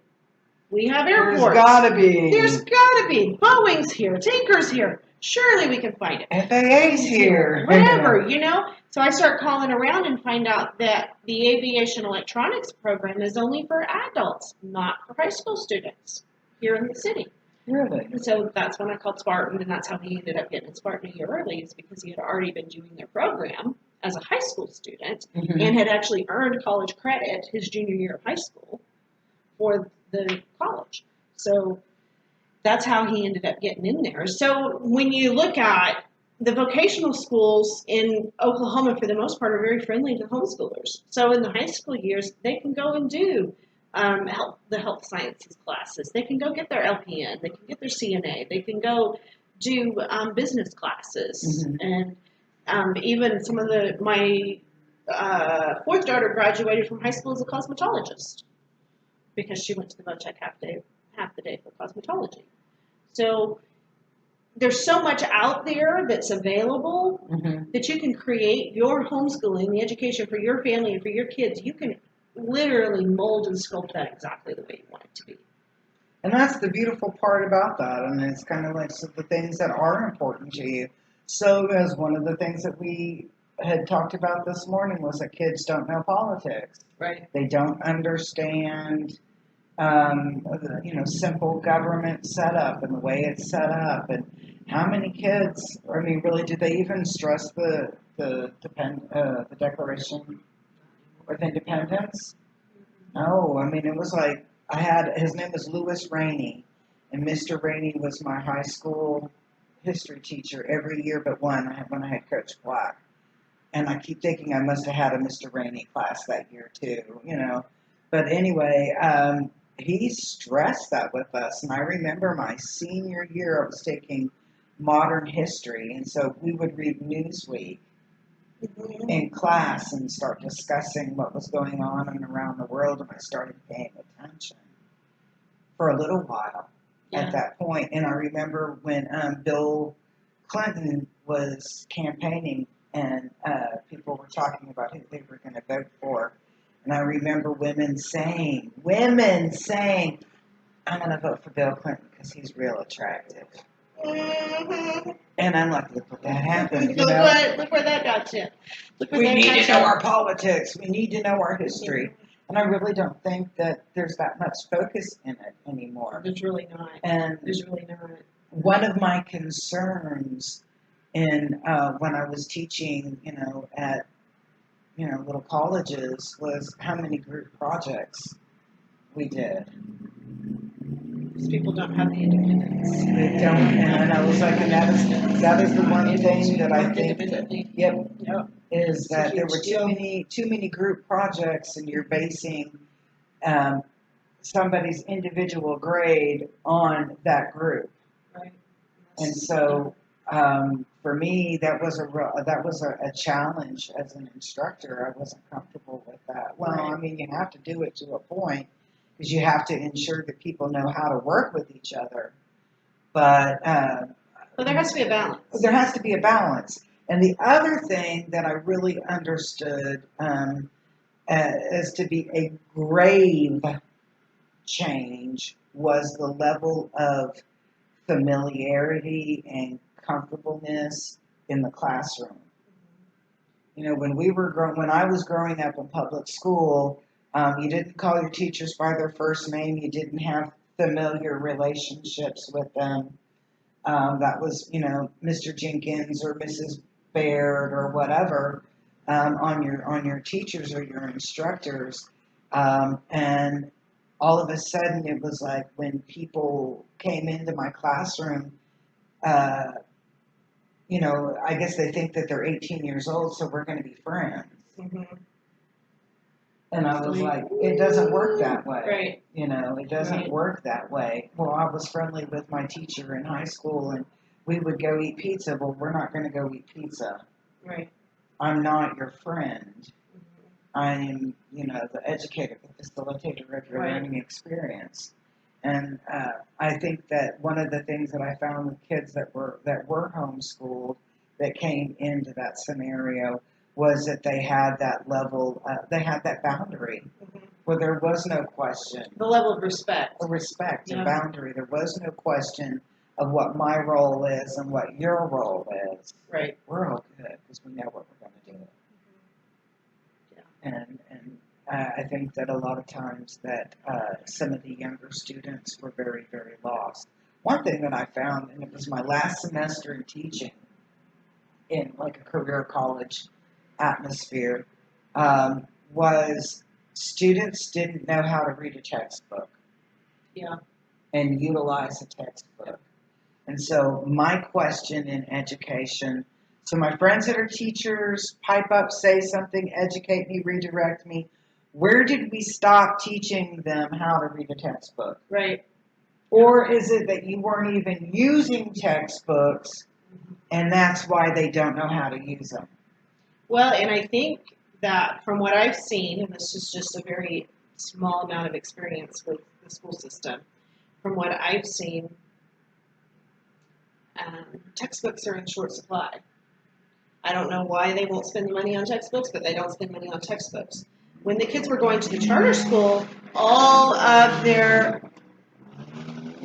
We have airports. There's gotta be. There's gotta be. Boeing's here. Tinker's here. Surely we can find it. FAA's here. Whatever, So I start calling around and find out that the aviation electronics program is only for adults, not for high school students here in the city. Really? So that's when I called Spartan, and that's how he ended up getting Spartan a year early, is because he had already been doing their program as a high school student and had actually earned college credit his junior year of high school for the college. So that's how he ended up getting in there. So when you look at the vocational schools in Oklahoma, for the most part, are very friendly to homeschoolers. So in the high school years, they can go and do the health sciences classes. They can go get their LPN. They can get their CNA. They can go do business classes. And even some of my fourth daughter graduated from high school as a cosmetologist because she went to the VOTEC half the day for cosmetology. So there's so much out there that's available that you can create your homeschooling, the education for your family and for your kids. You can literally mold and sculpt that exactly the way you want it to be. And that's the beautiful part about that. And it's kind of like so the things that are important to you. So, as one of the things that we had talked about this morning was that kids don't know politics. Right. They don't understand, simple government setup and the way it's set up. And how many kids, I mean, really, did they even stress the Declaration of Independence? No, I mean, it was like, his name was Lewis Rainey, and Mr. Rainey was my high school history teacher every year but one when I had Coach Black. And I keep thinking I must have had a Mr. Rainey class that year too, But anyway, he stressed that with us. And I remember my senior year, I was taking modern history, and so we would read Newsweek in class and start discussing what was going on and around the world, and I started paying attention for a little while at that point. And I remember when Bill Clinton was campaigning and people were talking about who they were going to vote for, and I remember women saying, I'm going to vote for Bill Clinton because he's real attractive. And I'm like, look what that happened. Look where that got you. We need to know our politics. We need to know our history. And I really don't think that there's that much focus in it anymore. There's really not. And There's really not. one of my concerns in when I was teaching, at little colleges was how many group projects we did. Because people don't have the independence. They don't, and I was like, and that is the one thing that I think, is that there were too many group projects, and you're basing somebody's individual grade on that group. Right. And so, for me, that was a challenge as an instructor. I wasn't comfortable with that. Well, I mean, you have to do it to a point, because you have to ensure that people know how to work with each other. But there has to be a balance. There has to be a balance. And the other thing that I really understood as to be a grave change was the level of familiarity and comfortableness in the classroom. When I was growing up in public school, you didn't call your teachers by their first name. You didn't have familiar relationships with them. That was, Mr. Jenkins or Mrs. Baird or whatever on your teachers or your instructors. And all of a sudden, it was like when people came into my classroom, I guess they think that they're 18 years old, so we're going to be friends. Mm-hmm. And I was like, it doesn't work that way. Right. It doesn't work that way. Well, I was friendly with my teacher in high school, and we would go eat pizza. Well, we're not going to go eat pizza. Right. I'm not your friend. Mm-hmm. I'm, the educator, the facilitator of your learning experience. And I think that one of the things that I found with kids that were homeschooled that came into that scenario was that they had that level, they had that boundary where there was no question. The level of respect. A boundary. There was no question of what my role is and what your role is. Right. We're all good because we know what we're going to do. Yeah. And I think that a lot of times that some of the younger students were very, very lost. One thing that I found, and it was my last semester in teaching in like a career college atmosphere, was students didn't know how to read a textbook. Yeah. And utilize a textbook. And so my question in education, so my friends that are teachers, pipe up, say something, educate me, redirect me. Where did we stop teaching them how to read a textbook? Right. Or is it that you weren't even using textbooks, and that's why they don't know how to use them? Well, and I think that from what I've seen, and this is just a very small amount of experience with the school system, from what I've seen, textbooks are in short supply. I don't know why they won't spend the money on textbooks, but they don't spend money on textbooks. When the kids were going to the charter school, all of their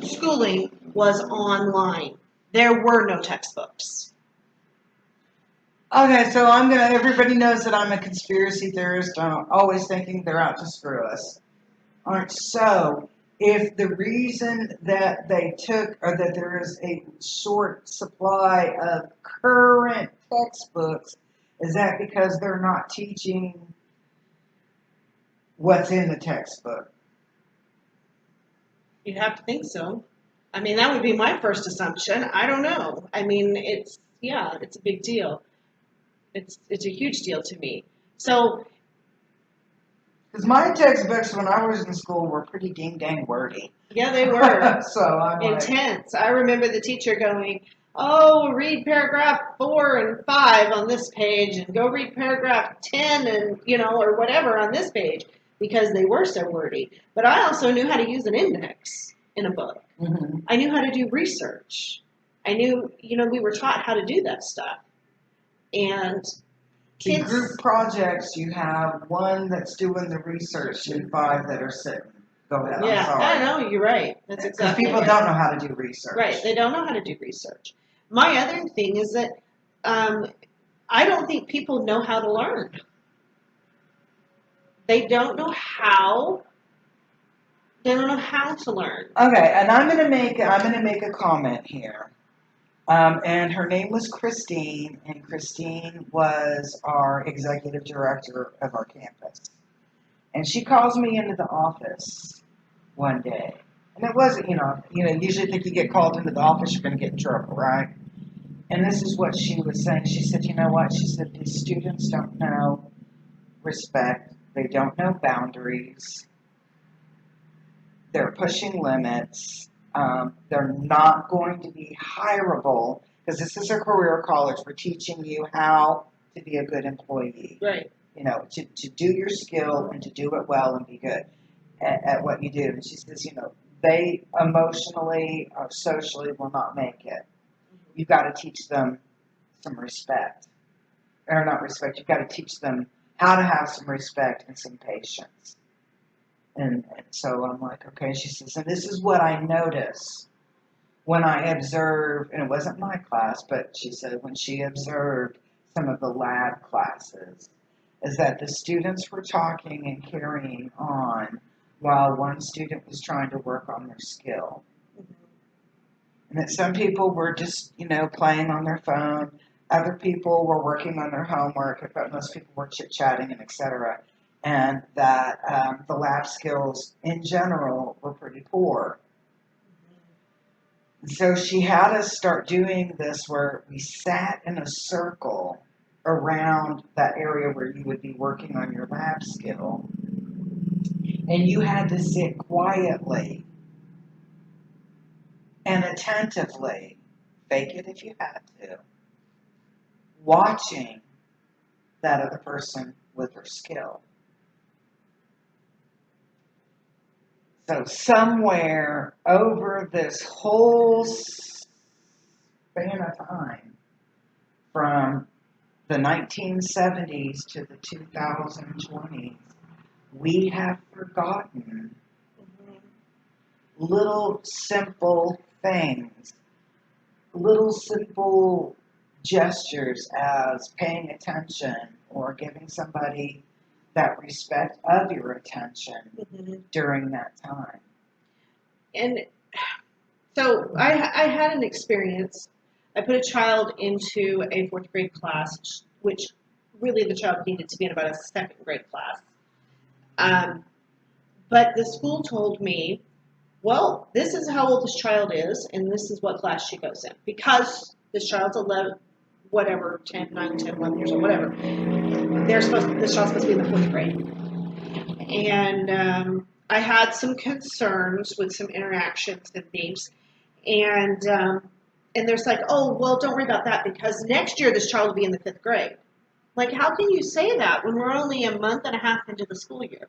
schooling was online. There were no textbooks. Okay, so everybody knows that I'm a conspiracy theorist. I'm always thinking they're out to screw us. Alright, so if the reason that they took, or that there is a short supply of current textbooks, is that because they're not teaching what's in the textbook? You'd have to think so. I mean, that would be my first assumption. I don't know. I mean, it's a big deal. It's a huge deal to me. So, Because my textbooks when I was in school were pretty dang wordy. yeah, they were So I'm like, intense. I remember the teacher going, "Oh, read paragraph 4 and 5 on this page, and go read paragraph 10 and or whatever on this page," because they were so wordy. But I also knew how to use an index in a book. mhm. I knew how to do research. I knew, we were taught how to do that stuff. And In kids, group projects, you have one that's doing the research and 5 that are sitting. Go ahead, yeah, I'm sorry. I know, you're right. That's Because exactly people right. don't know how to do research. Right, they don't know how to do research. My other thing is that I don't think people know how to learn. They don't know how. They don't know how to learn. Okay, and I'm gonna make a comment here. And her name was Christine, and Christine was our executive director of our campus. And she calls me into the office one day. And it wasn't, usually think you get called into the office, you're going to get in trouble, right? And this is what she was saying. She said, you know what? She said, these students don't know respect. They don't know boundaries. They're pushing limits. They're not going to be hireable because this is a career college. We're teaching you how to be a good employee. Right. To do your skill and to do it well and be good at what you do. And she says, they emotionally or socially will not make it. You've got to teach them some respect. Or not respect, you've got to teach them how to have some respect and some patience. And so I'm like, okay. She says, and this is what I notice when I observe, and it wasn't my class, but she said when she observed some of the lab classes, is that the students were talking and carrying on while one student was trying to work on their skill. And that some people were just, playing on their phone. Other people were working on their homework. But most people were chit-chatting and et cetera. And that the lab skills in general were pretty poor. And so she had us start doing this where we sat in a circle around that area where you would be working on your lab skill. And you had to sit quietly and attentively, fake it if you had to, watching that other person with their skill. So somewhere over this whole span of time, from the 1970s to the 2020s, we have forgotten little simple things, little simple gestures as paying attention or giving somebody that respect of your attention during that time. And so I had an experience. I put a child into a 4th grade class, which really the child needed to be in about a 2nd grade class. But the school told me, well, this is how old this child is, and this is what class she goes in. Because this child's 11, whatever, 10, 9, 10, 11 years old, whatever. This child's supposed to be in the 4th grade. And I had some concerns with some interactions and things. And there's like, oh, well, don't worry about that because next year this child will be in the 5th grade. Like, how can you say that when we're only a month and a half into the school year?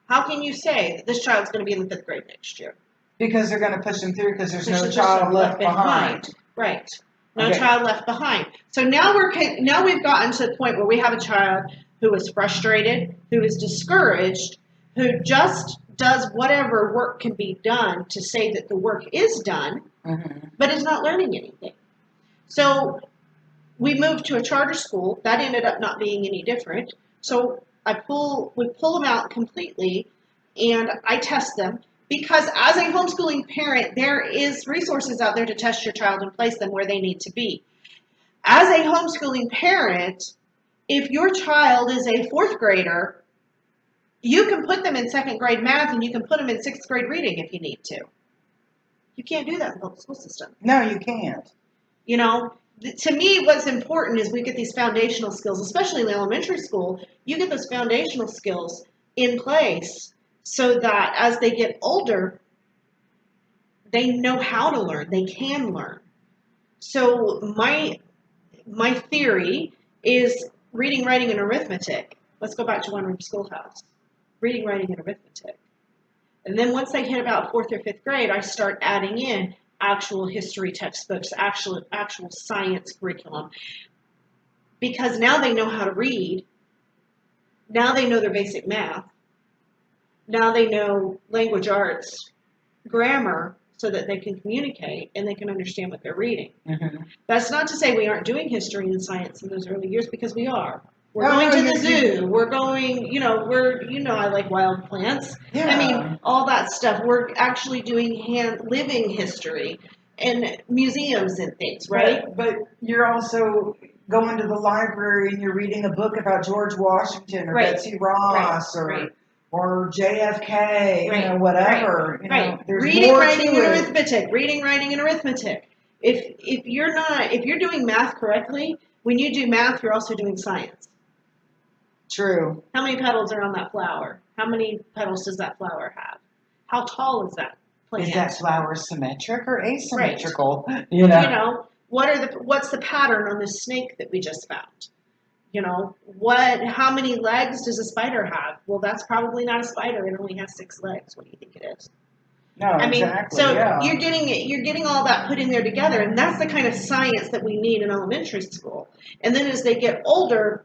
How can you say that this child's going to be in the 5th grade next year? Because they're going to push them through because there's no child left behind. Right. No child left behind. So now we've gotten to the point where we have a child who is frustrated, who is discouraged, who just does whatever work can be done to say that the work is done, but is not learning anything. So we moved to a charter school. That ended up not being any different. So we pull them out completely, and I test them. Because as a homeschooling parent, there is resources out there to test your child and place them where they need to be. As a homeschooling parent, if your child is a fourth grader, you can put them in second grade math and you can put them in sixth grade reading if you need to. You can't do that in the public school system. No, you can't. You know, to me, what's important is we get these foundational skills, especially in the elementary school. You get those foundational skills in place so that as they get older, they know how to learn. They can learn. So my theory is reading, writing, and arithmetic. Let's go back to one-room schoolhouse. Reading, writing, and arithmetic. And then once they hit about fourth or fifth grade, I start adding in actual history textbooks, actual science curriculum. Because now they know how to read. Now they know their basic math. Now they know language arts, grammar, so that they can communicate and they can understand what they're reading. That's not to say we aren't doing history and science in those early years, because we are. We're going to the zoo. We're going, I like wild plants. Yeah. I mean, all that stuff. We're actually doing living history and museums and things, right? But you're also going to the library and you're reading a book about George Washington or Betsy Ross or JFK, whatever. You know, there's reading, more writing, to and it. arithmetic. Reading, writing, and arithmetic. If you're doing math correctly, when you do math, you're also doing science. True. How many petals are on that flower? How many petals does that flower have? How tall is that plant? Is that flower symmetric or asymmetrical? Right. You know, what's the pattern on this snake that we just found? How many legs does a spider have? Well, that's probably not a spider. It only has 6 legs. What do you think it is? No, exactly. So you're getting all that put in there together, and that's the kind of science that we need in elementary school. And then as they get older,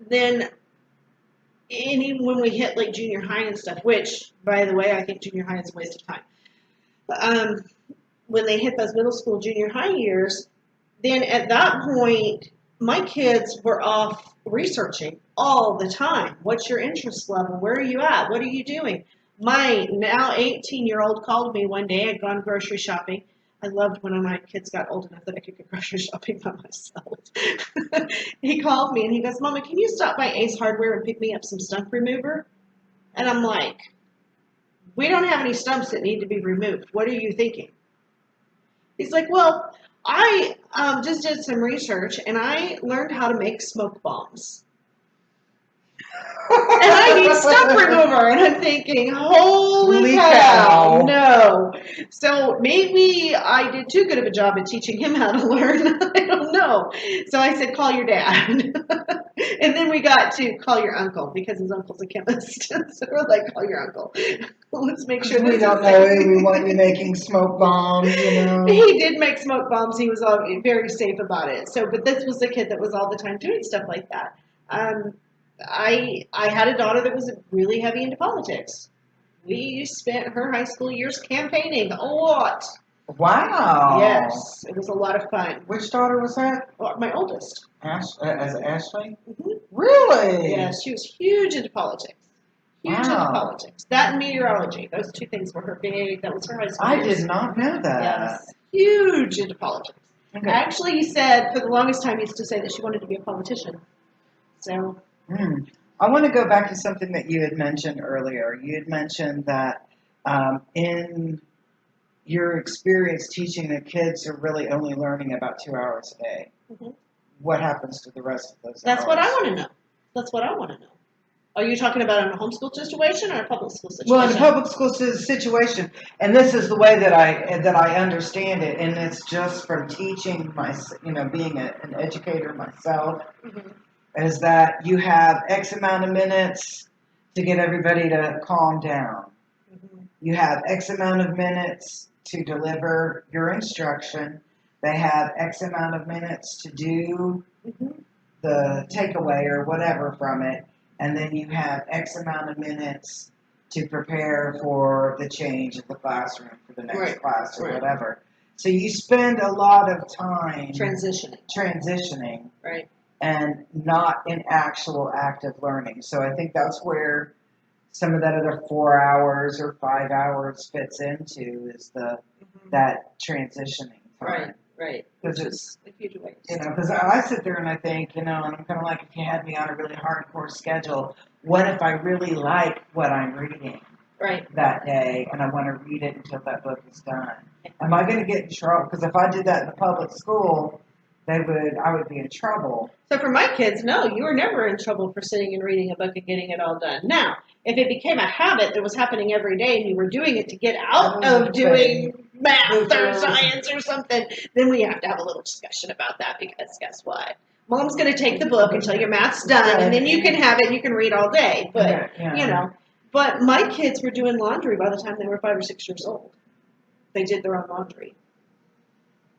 then even when we hit like junior high and stuff, which, by the way, I think junior high is a waste of time. When they hit those middle school, junior high years, then at that point, my kids were off researching all the time. What's your interest level? Where are you at? What are you doing? My now 18-year-old called me one day. I'd gone grocery shopping. I loved when my kids got old enough that I could go grocery shopping by myself. He called me and he goes, "Mama, can you stop by Ace Hardware and pick me up some stump remover?" And I'm like, "We don't have any stumps that need to be removed. What are you thinking?" He's like, "Well, I just did some research and I learned how to make smoke bombs. And I need stump remover." And I'm thinking, holy cow, no. So maybe I did too good of a job at teaching him how to learn. I don't know. So I said, "Call your dad." And then we got to call your uncle because his uncle's a chemist. So we're like, "Call your uncle. Let's make sure we don't know we want you making smoke bombs, He did make smoke bombs. He was very safe about it. But this was the kid that was all the time doing stuff like that. I had a daughter that was really heavy into politics. We spent her high school years campaigning a lot. Wow. Yes, it was a lot of fun. Which daughter was that? My oldest. Ashley? Mm-hmm. Really? Yes, she was huge into politics. Huge into politics. That and meteorology. Those two things were her big. That was her high school years. I did not know that. Yes, huge into politics. Okay. Actually, he said for the longest time, he used to say that she wanted to be a politician. So. I want to go back to something that you had mentioned earlier. You had mentioned that in your experience teaching the kids are really only learning about 2 hours a day. Mm-hmm. What happens to the rest of those That's hours? what I want to know. That's what I want to know. Are you talking about in a homeschool situation or a public school situation? Well, in a public school situation, and this is the way that I understand it, and it's just from teaching being an educator myself. Mm-hmm. Is that you have X amount of minutes to get everybody to calm down. Mm-hmm. You have X amount of minutes to deliver your instruction. They have X amount of minutes to do the takeaway or whatever from it. And then you have X amount of minutes to prepare for the change in the classroom for the next Right, class or right. whatever. So you spend a lot of time transitioning, right, and not in actual active learning. So I think that's where some of that other 4 hours or 5 hours fits into is that transitioning time. Right. Which is a huge waste. Because I sit there and I think, and I'm kind of like, if you had me on a really hardcore schedule, what if I really like what I'm reading that day and I want to read it until that book is done? Am I going to get in trouble? Because if I did that in the public school, I would be in trouble. So for my kids, no, you were never in trouble for sitting and reading a book and getting it all done. Now, if it became a habit that was happening every day and you were doing it to get out of doing math or science or something, then we have to have a little discussion about that, because guess what? Mom's going to take the book until your math's done, and then you can have it and you can read all day. But, but my kids were doing laundry by the time they were 5 or 6 years old. They did their own laundry.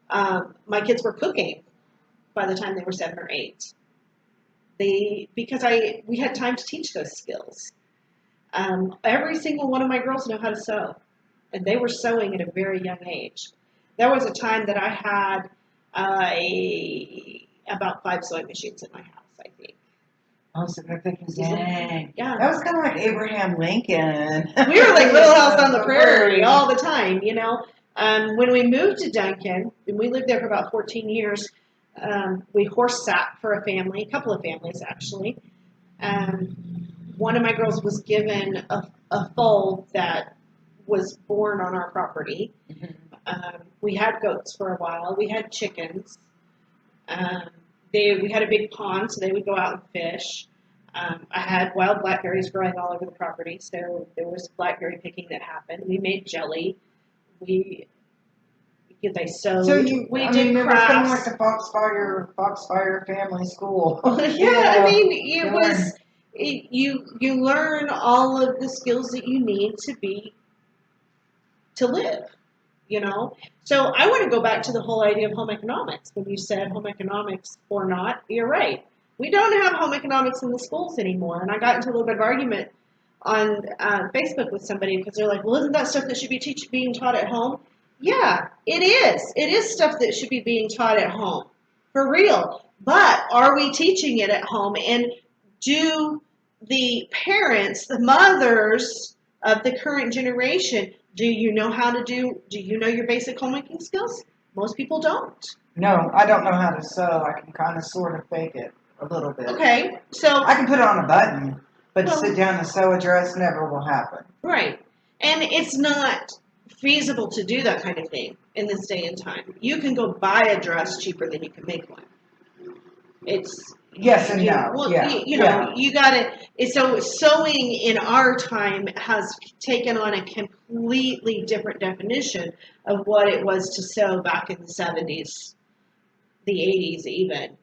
My kids were cooking by the time they were 7 or 8. Because we had time to teach those skills. Every single one of my girls know how to sew, and they were sewing at a very young age. There was a time that I had about 5 sewing machines in my house, I think. I was thinking, dang. Yeah. That was kind of like Abraham Lincoln. We were like Little House on the Prairie all the time, When we moved to Duncan, and we lived there for about 14 years, we horse sat for a couple of families actually. One of my girls was given a foal that was born on our property. We had goats for a while. We had chickens. We had a big pond, so they would go out and fish. I had wild blackberries growing all over the property, so there was blackberry picking that happened. We made jelly. They sewed. So we did crafts. It was kind of like the Foxfire family school. It was. You learn all of the skills that you need to live. So I want to go back to the whole idea of home economics. When you said home economics or not, you're right. We don't have home economics in the schools anymore. And I got into a little bit of argument on Facebook with somebody because they're like, well, isn't that stuff that should be being taught at home? Yeah, it is. It is stuff that should be being taught at home, for real. But are we teaching it at home? And do the parents, the mothers of the current generation, do you know your basic homemaking skills? Most people don't. No, I don't know how to sew. I can kind of sort of fake it a little bit. Okay, so I can put on a button, but to sit down and sew a dress never will happen. Right. And it's not feasible to do that kind of thing in this day and time. You can go buy a dress cheaper than you can make one. It's yes and no. Well, you got to. So sewing in our time has taken on a completely different definition of what it was to sew back in the 70s, the 80s even.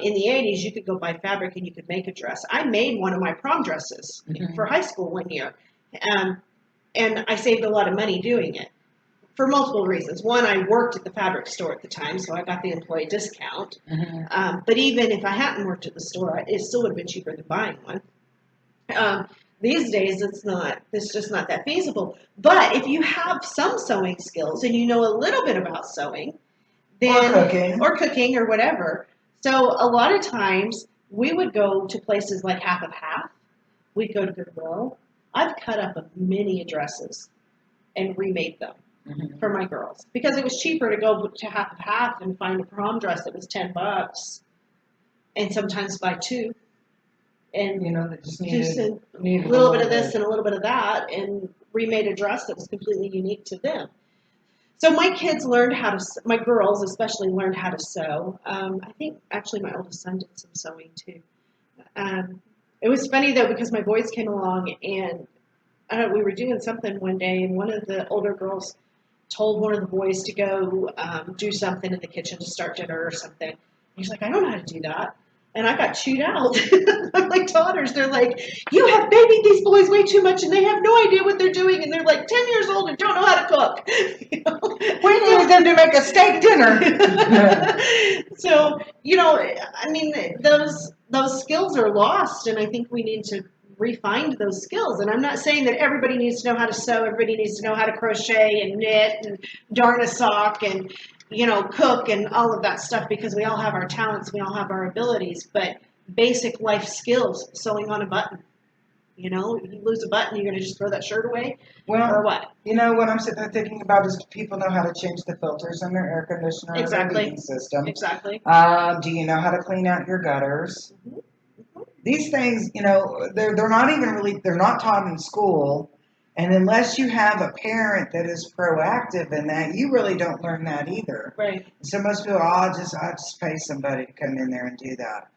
In the 80s, you could go buy fabric and you could make a dress. I made one of my prom dresses for high school one year. And I saved a lot of money doing it for multiple reasons. One, I worked at the fabric store at the time, so I got the employee discount. But even if I hadn't worked at the store, it still would have been cheaper than buying one. These days, it's just not that feasible. But if you have some sewing skills and you know a little bit about sewing, then or cooking or whatever. So a lot of times we would go to places like Half of Half. We'd go to Goodwill. I've cut up many dresses and remade them for my girls because it was cheaper to go to Half of Half and find a prom dress that was $10 and sometimes buy 2 and that just needed a little bit of this and a little bit of that and remade a dress that was completely unique to them. So my girls especially learned how to sew. I think actually my oldest son did some sewing too. It was funny though because my boys came along and we were doing something one day and one of the older girls told one of the boys to go do something in the kitchen to start dinner or something. He's like, I don't know how to do that. And I got chewed out. My daughters, they're like, you have babied these boys way too much and they have no idea what they're doing and they're like 10 years old and don't know how to cook. We need them to make a steak dinner. So, those skills are lost and I think we need to refined those skills. And I'm not saying that everybody needs to know how to sew, everybody needs to know how to crochet and knit and darn a sock and, cook and all of that stuff, because we all have our talents, we all have our abilities, but basic life skills, sewing on a button. You lose a button, you're going to just throw that shirt away? Well, or what? What I'm sitting there thinking about is, do people know how to change the filters in their air conditioner or their Exactly. heating system? Exactly. Do you know how to clean out your gutters? Mhm. Mhm. These things, they're not even really, they're not taught in school. And unless you have a parent that is proactive in that, you really don't learn that either. Right. So most people, I'll just pay somebody to come in there and do that.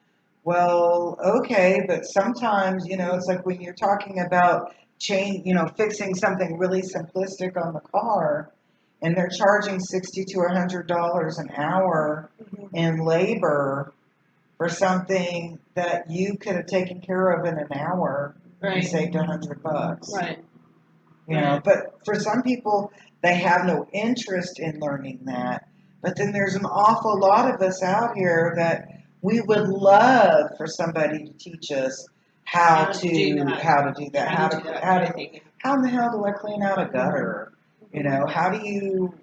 Well, okay, but sometimes, it's like when you're talking about fixing something really simplistic on the car, and they're charging $60 to $100 an hour Mhm. in labor for something that you could have taken care of in an hour and Right. saved $100. Right. But for some people, they have no interest in learning that. But then there's an awful lot of us out here that we would love for somebody to teach us how to do that. How in the hell do I clean out a gutter? How do you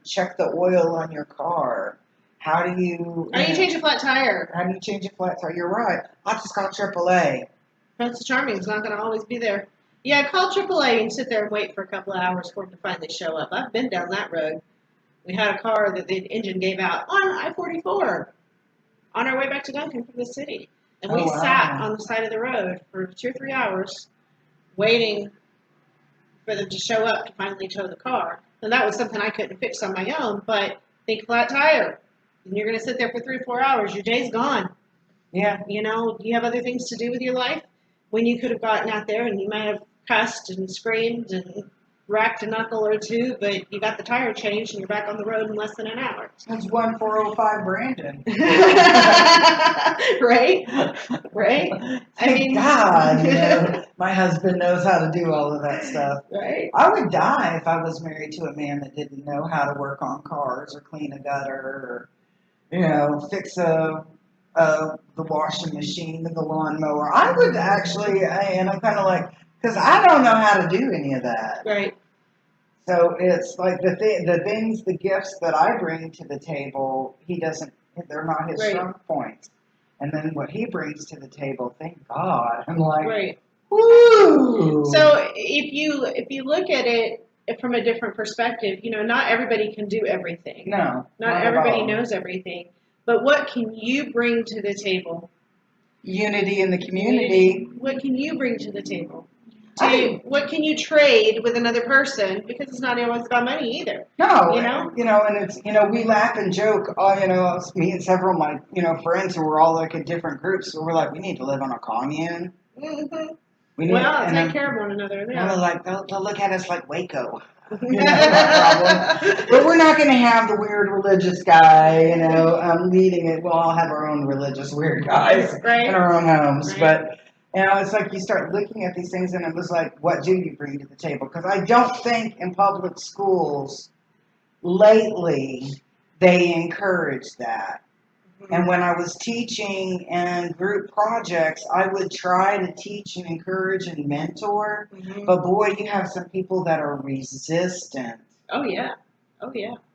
check the oil on your car? How do you change a flat tire? How do you change a flat tire? You're right. I'll just call AAA. Prince Charming is not going to always be there. Yeah, call AAA and sit there and wait for a couple of hours for them to finally show up. I've been down that road. We had a car that the engine gave out on I-44 on our way back to Duncan from the city. And we sat on the side of the road for 2 or 3 hours waiting for them to show up to finally tow the car. And that was something I couldn't fix on my own, but think flat tire. And you're going to sit there for 3 or 4 hours. Your day's gone. Yeah. Do you have other things to do with your life? When you could have gotten out there and you might have cussed and screamed and racked a knuckle or two, but you got the tire changed and you're back on the road in less than an hour. That's 1405 Brandon. Right? Thank God, my husband knows how to do all of that stuff. Right? I would die if I was married to a man that didn't know how to work on cars or clean a gutter or, fix the washing machine or the lawnmower. I would actually, and I'm kind of like, because I don't know how to do any of that. Right. So it's like the things, the gifts that I bring to the table, they're not his strong points. And then what he brings to the table, thank God, I'm like, woo! So if you look at it from a different perspective, not everybody can do everything. No. Not everybody knows everything. But what can you bring to the table? Unity in the community. What can you bring to the table? What can you trade with another person? Because it's not always about money either. No, and it's, we laugh and joke, me and several of my, friends who were all like in different groups, so we're like, we need to live on a commune. Mm-hmm. Take care of one another. Yeah. And they're like, they'll look at us like Waco. Problem. But we're not going to have the weird religious guy, leading it. We'll all have our own religious weird guys in our own homes. Right. But, it's like you start looking at these things and it was like, what do you bring to the table? Because I don't think in public schools lately they encourage that. Mm-hmm. And when I was teaching in group projects, I would try to teach and encourage and mentor. Mm-hmm. But boy, you have some people that are resistant. Oh yeah.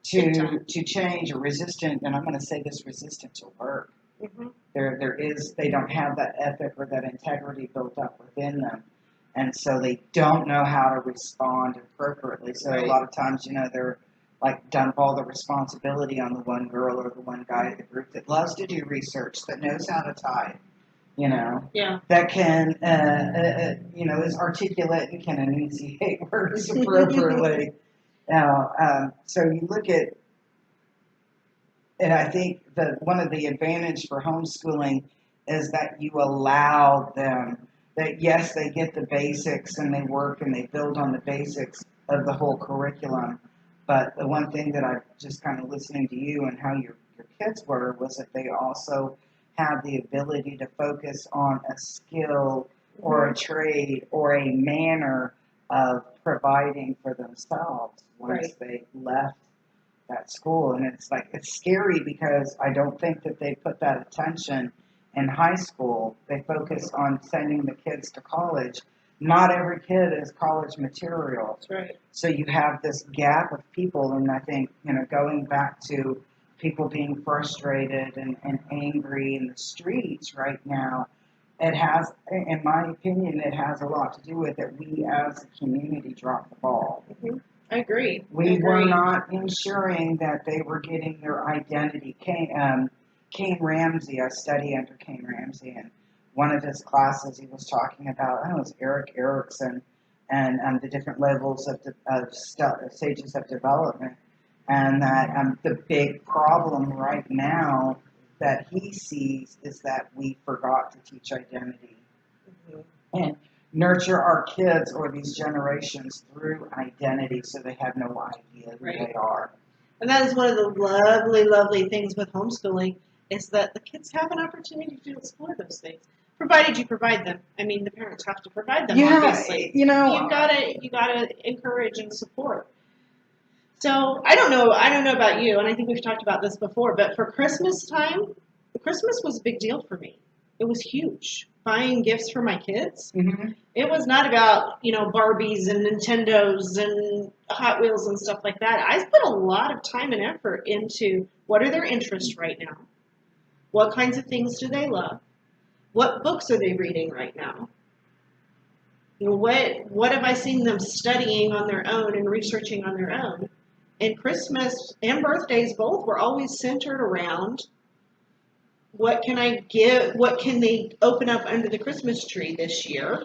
To change, or resistant, and I'm going to say this, resistant to work. Mm-hmm. They don't have that ethic or that integrity built up within them. And so they don't know how to respond appropriately. So a lot of times, they're like dump all the responsibility on the one girl or the one guy in the group that loves to do research, that knows how to type, that can, is articulate and can enunciate words appropriately. Now, so you look at, and I think that one of the advantage for homeschooling is that you allow them that, yes, they get the basics and they work and they build on the basics of the whole curriculum. But the one thing that I just kind of listening to you and how your kids were was that they also have the ability to focus on a skill or a trade or a manner of providing for themselves once they left that school. And it's like, it's scary because I don't think that they put that attention in high school, they focus on sending the kids to college. Not every kid is college material. That's right. So you have this gap of people, and I think, going back to people being frustrated and angry in the streets right now, it has, in my opinion, it has a lot to do with it. We as a community dropped the ball. Mm-hmm. I agree. We were not ensuring that they were getting their identity. Kane Ramsey, I study under Kane Ramsey, and one of his classes he was talking about, I don't know, it was Eric Erickson, and the different levels of stages of development, and that the big problem right now that he sees is that we forgot to teach identity. Mm-hmm. And nurture our kids or these generations through identity so they have no idea who they are. And that is one of the lovely, lovely things with homeschooling is that the kids have an opportunity to explore those things, provided you provide them. I mean, the parents have to provide them, obviously. You gotta encourage and support. So I don't know about you, and I think we've talked about this before, but for Christmas time, Christmas was a big deal for me. It was huge. Buying gifts for my kids. Mm-hmm. It was not about, Barbies and Nintendos and Hot Wheels and stuff like that. I put a lot of time and effort into what are their interests right now? What kinds of things do they love? What books are they reading right now? What have I seen them studying on their own and researching on their own? And Christmas and birthdays both were always centered around what can I give? What can they open up under the Christmas tree this year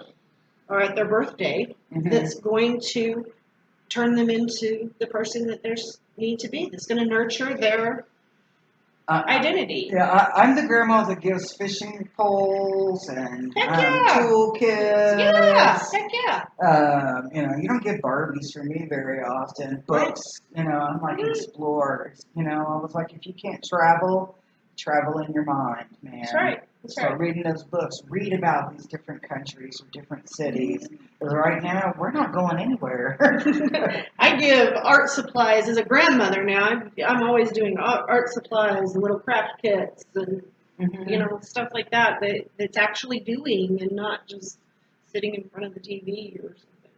or at their birthday that's going to turn them into the person that they need to be, that's going to nurture their identity. Yeah, I'm the grandma that gives fishing poles and toolkits. Yeah, heck yeah. You don't get Barbies for me very often. Books, I'm like explorers. I was like, if you can't travel in your mind, man. That's right. Start reading those books. Read about these different countries or different cities. Because right now, we're not going anywhere. I give art supplies as a grandmother now. I'm always doing art supplies and little craft kits and, stuff like that that's actually doing and not just sitting in front of the TV or something.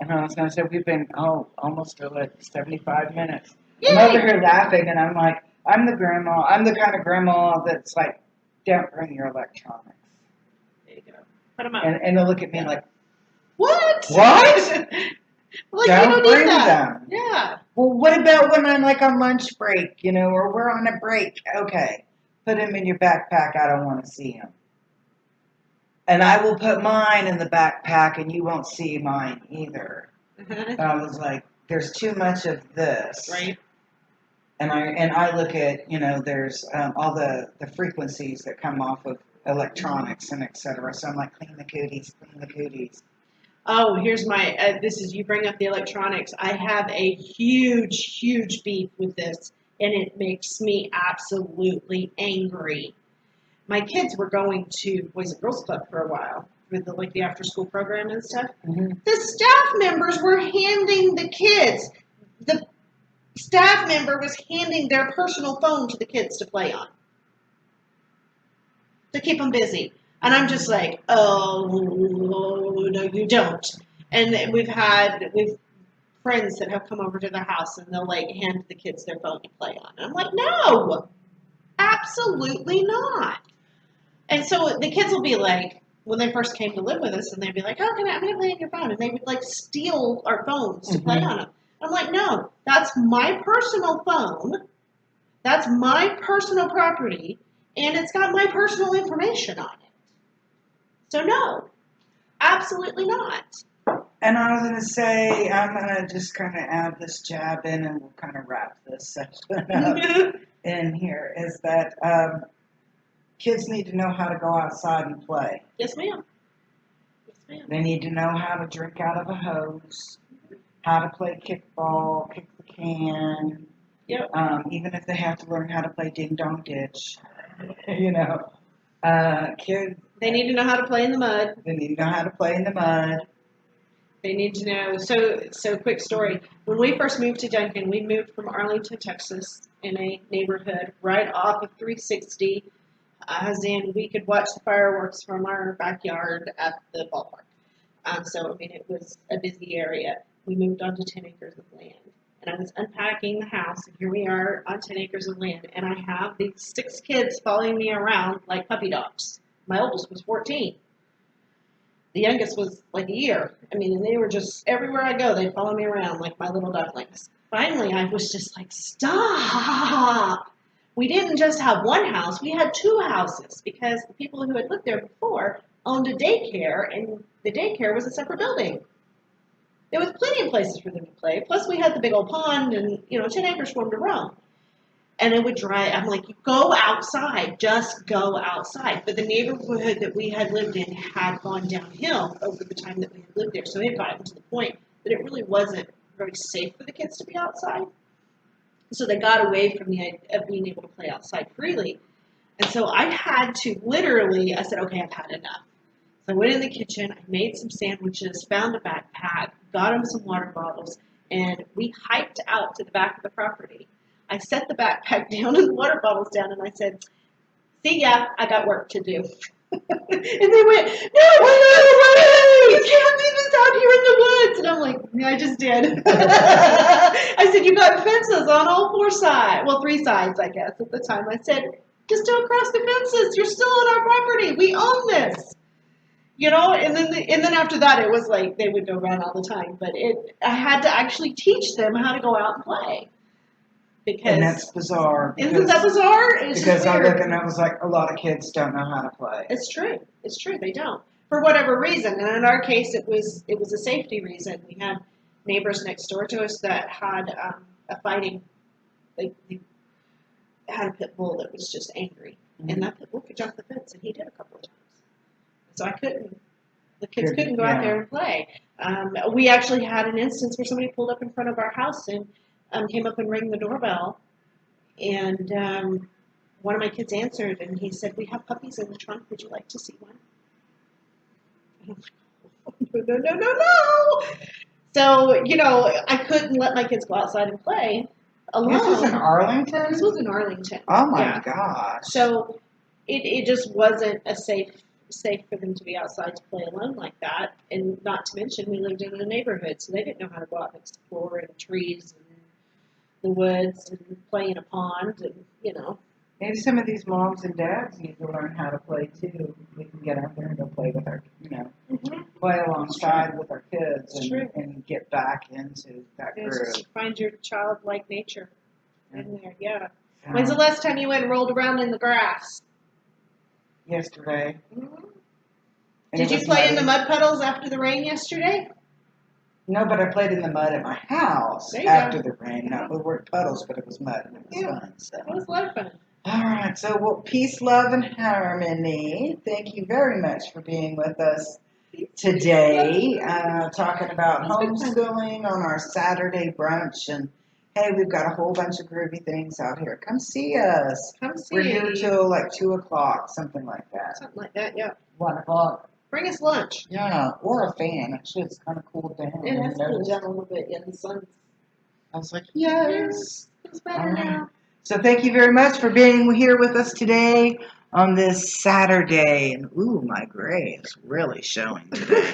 And I was going to say, we've been, almost to 75 minutes. Yay! I'm over here laughing, and I'm like, I'm the kind of grandma that's like, don't bring your electronics. There you go. Put them up. And they'll look at me like, what? What? Like, don't bring them. Yeah. Well, what about when I'm like on lunch break, or we're on a break? Okay, put them in your backpack. I don't want to see them. And I will put mine in the backpack, and you won't see mine either. I was like, there's too much of this. Right. And I look at, there's all the frequencies that come off of electronics and et cetera. So I'm like, clean the cooties. Oh, here's my, you bring up the electronics. I have a huge, huge beef with this, and it makes me absolutely angry. My kids were going to Boys and Girls Club for a while with the after school program and stuff. Mm-hmm. The staff members were handing the staff member was handing their personal phone to the kids to play on, to keep them busy. And I'm just like, oh, no, you don't. And we've friends that have come over to the house, and they'll hand the kids their phone to play on. And I'm like, no, absolutely not. And so the kids will be like, when they first came to live with us, and they'd be like, oh, I'm going to play on your phone. And they would steal our phones to play on them. I'm like, no, that's my personal phone. That's my personal property, and it's got my personal information on it. So no, absolutely not. And I was going to say, I'm going to just kind of add this jab in, and we'll kind of wrap this section up in here, is that kids need to know how to go outside and play. Yes, ma'am. Yes, ma'am. They need to know how to drink out of a hose, how to play kickball, kick the can. Yep. Even if they have to learn how to play ding dong ditch, kids. They need to know how to play in the mud. They need to know how to play in the mud. They need to know. So quick story. When we first moved to Duncan, we moved from Arlington, Texas, in a neighborhood right off of 360, as in we could watch the fireworks from our backyard at the ballpark. So, I mean, it was a busy area. We moved on to 10 acres of land. And I was unpacking the house, and here we are on 10 acres of land. And I have these 6 kids following me around like puppy dogs. My oldest was 14. The youngest was like a year. I mean, and they were just, everywhere I go, they'd follow me around like my little ducklings. Finally, I was just like, stop! We didn't just have one house, we had 2 houses because the people who had lived there before owned a daycare, and the daycare was a separate building. There was plenty of places for them to play. Plus, we had the big old pond, and 10 acres for them to roam. And it would dry. I'm like, go outside, just go outside. But the neighborhood that we had lived in had gone downhill over the time that we had lived there. So it had gotten to the point that it really wasn't very safe for the kids to be outside. So they got away from the idea of being able to play outside freely. And so I had to literally, I said, okay, I've had enough. So I went in the kitchen, I made some sandwiches, found a backpack, got them some water bottles, and we hiked out to the back of the property. I set the backpack down and the water bottles down, and I said, see ya, I got work to do. And they went, no, you can't leave us out here in the woods. And I'm like, yeah, I just did. I said, you got fences on all 4 sides. Well, 3 sides, I guess, at the time. I said, just don't cross the fences. You're still on our property. We own this. And then after that, it was like they would go run all the time. But I had to actually teach them how to go out and play. And that's bizarre. Isn't that bizarre? Because I look and I was like, a lot of kids don't know how to play. It's true. It's true. They don't, for whatever reason. And in our case, it was a safety reason. We had neighbors next door to us that had a fighting. They had a pit bull that was just angry, and that pit bull could jump the fence, and he did a couple of times. So I couldn't. The kids couldn't go out there and play. We actually had an instance where somebody pulled up in front of our house and came up and rang the doorbell, and one of my kids answered, and he said, we have puppies in the trunk, would you like to see one? And I'm like, oh, no. So, I couldn't let my kids go outside and play alone. This was in Arlington? This was in Arlington. Oh my gosh. So it just wasn't safe for them to be outside to play alone like that. And not to mention, we lived in a neighborhood, so they didn't know how to go out and explore in trees and the woods and play in a pond, and Maybe some of these moms and dads need to learn how to play too. We can get out there and go play with our, play alongside with our kids and get back into that group. Just find your childlike nature in there. Yeah. When's the last time you went and rolled around in the grass? Yesterday. Mm-hmm. Did you play in the mud puddles after the rain yesterday? No, but I played in the mud at my house after the rain. No, we weren't puddles, but it was mud, and it was fun. So. It was a lot of fun. All right, so peace, love, and harmony. Thank you very much for being with us today, talking about homeschooling on our Saturday brunch. And hey, we've got a whole bunch of groovy things out here. Come see us. We're here till like 2 o'clock, something like that. Something like that, yeah. 1 o'clock. Bring us lunch. Yeah, or a fan. Actually, it's kind of cooled down. It has cooled down a little bit. Yeah, the sun's. I was like, yes. It's better now. So thank you very much for being here with us today on this Saturday. And ooh, my gray is really showing today.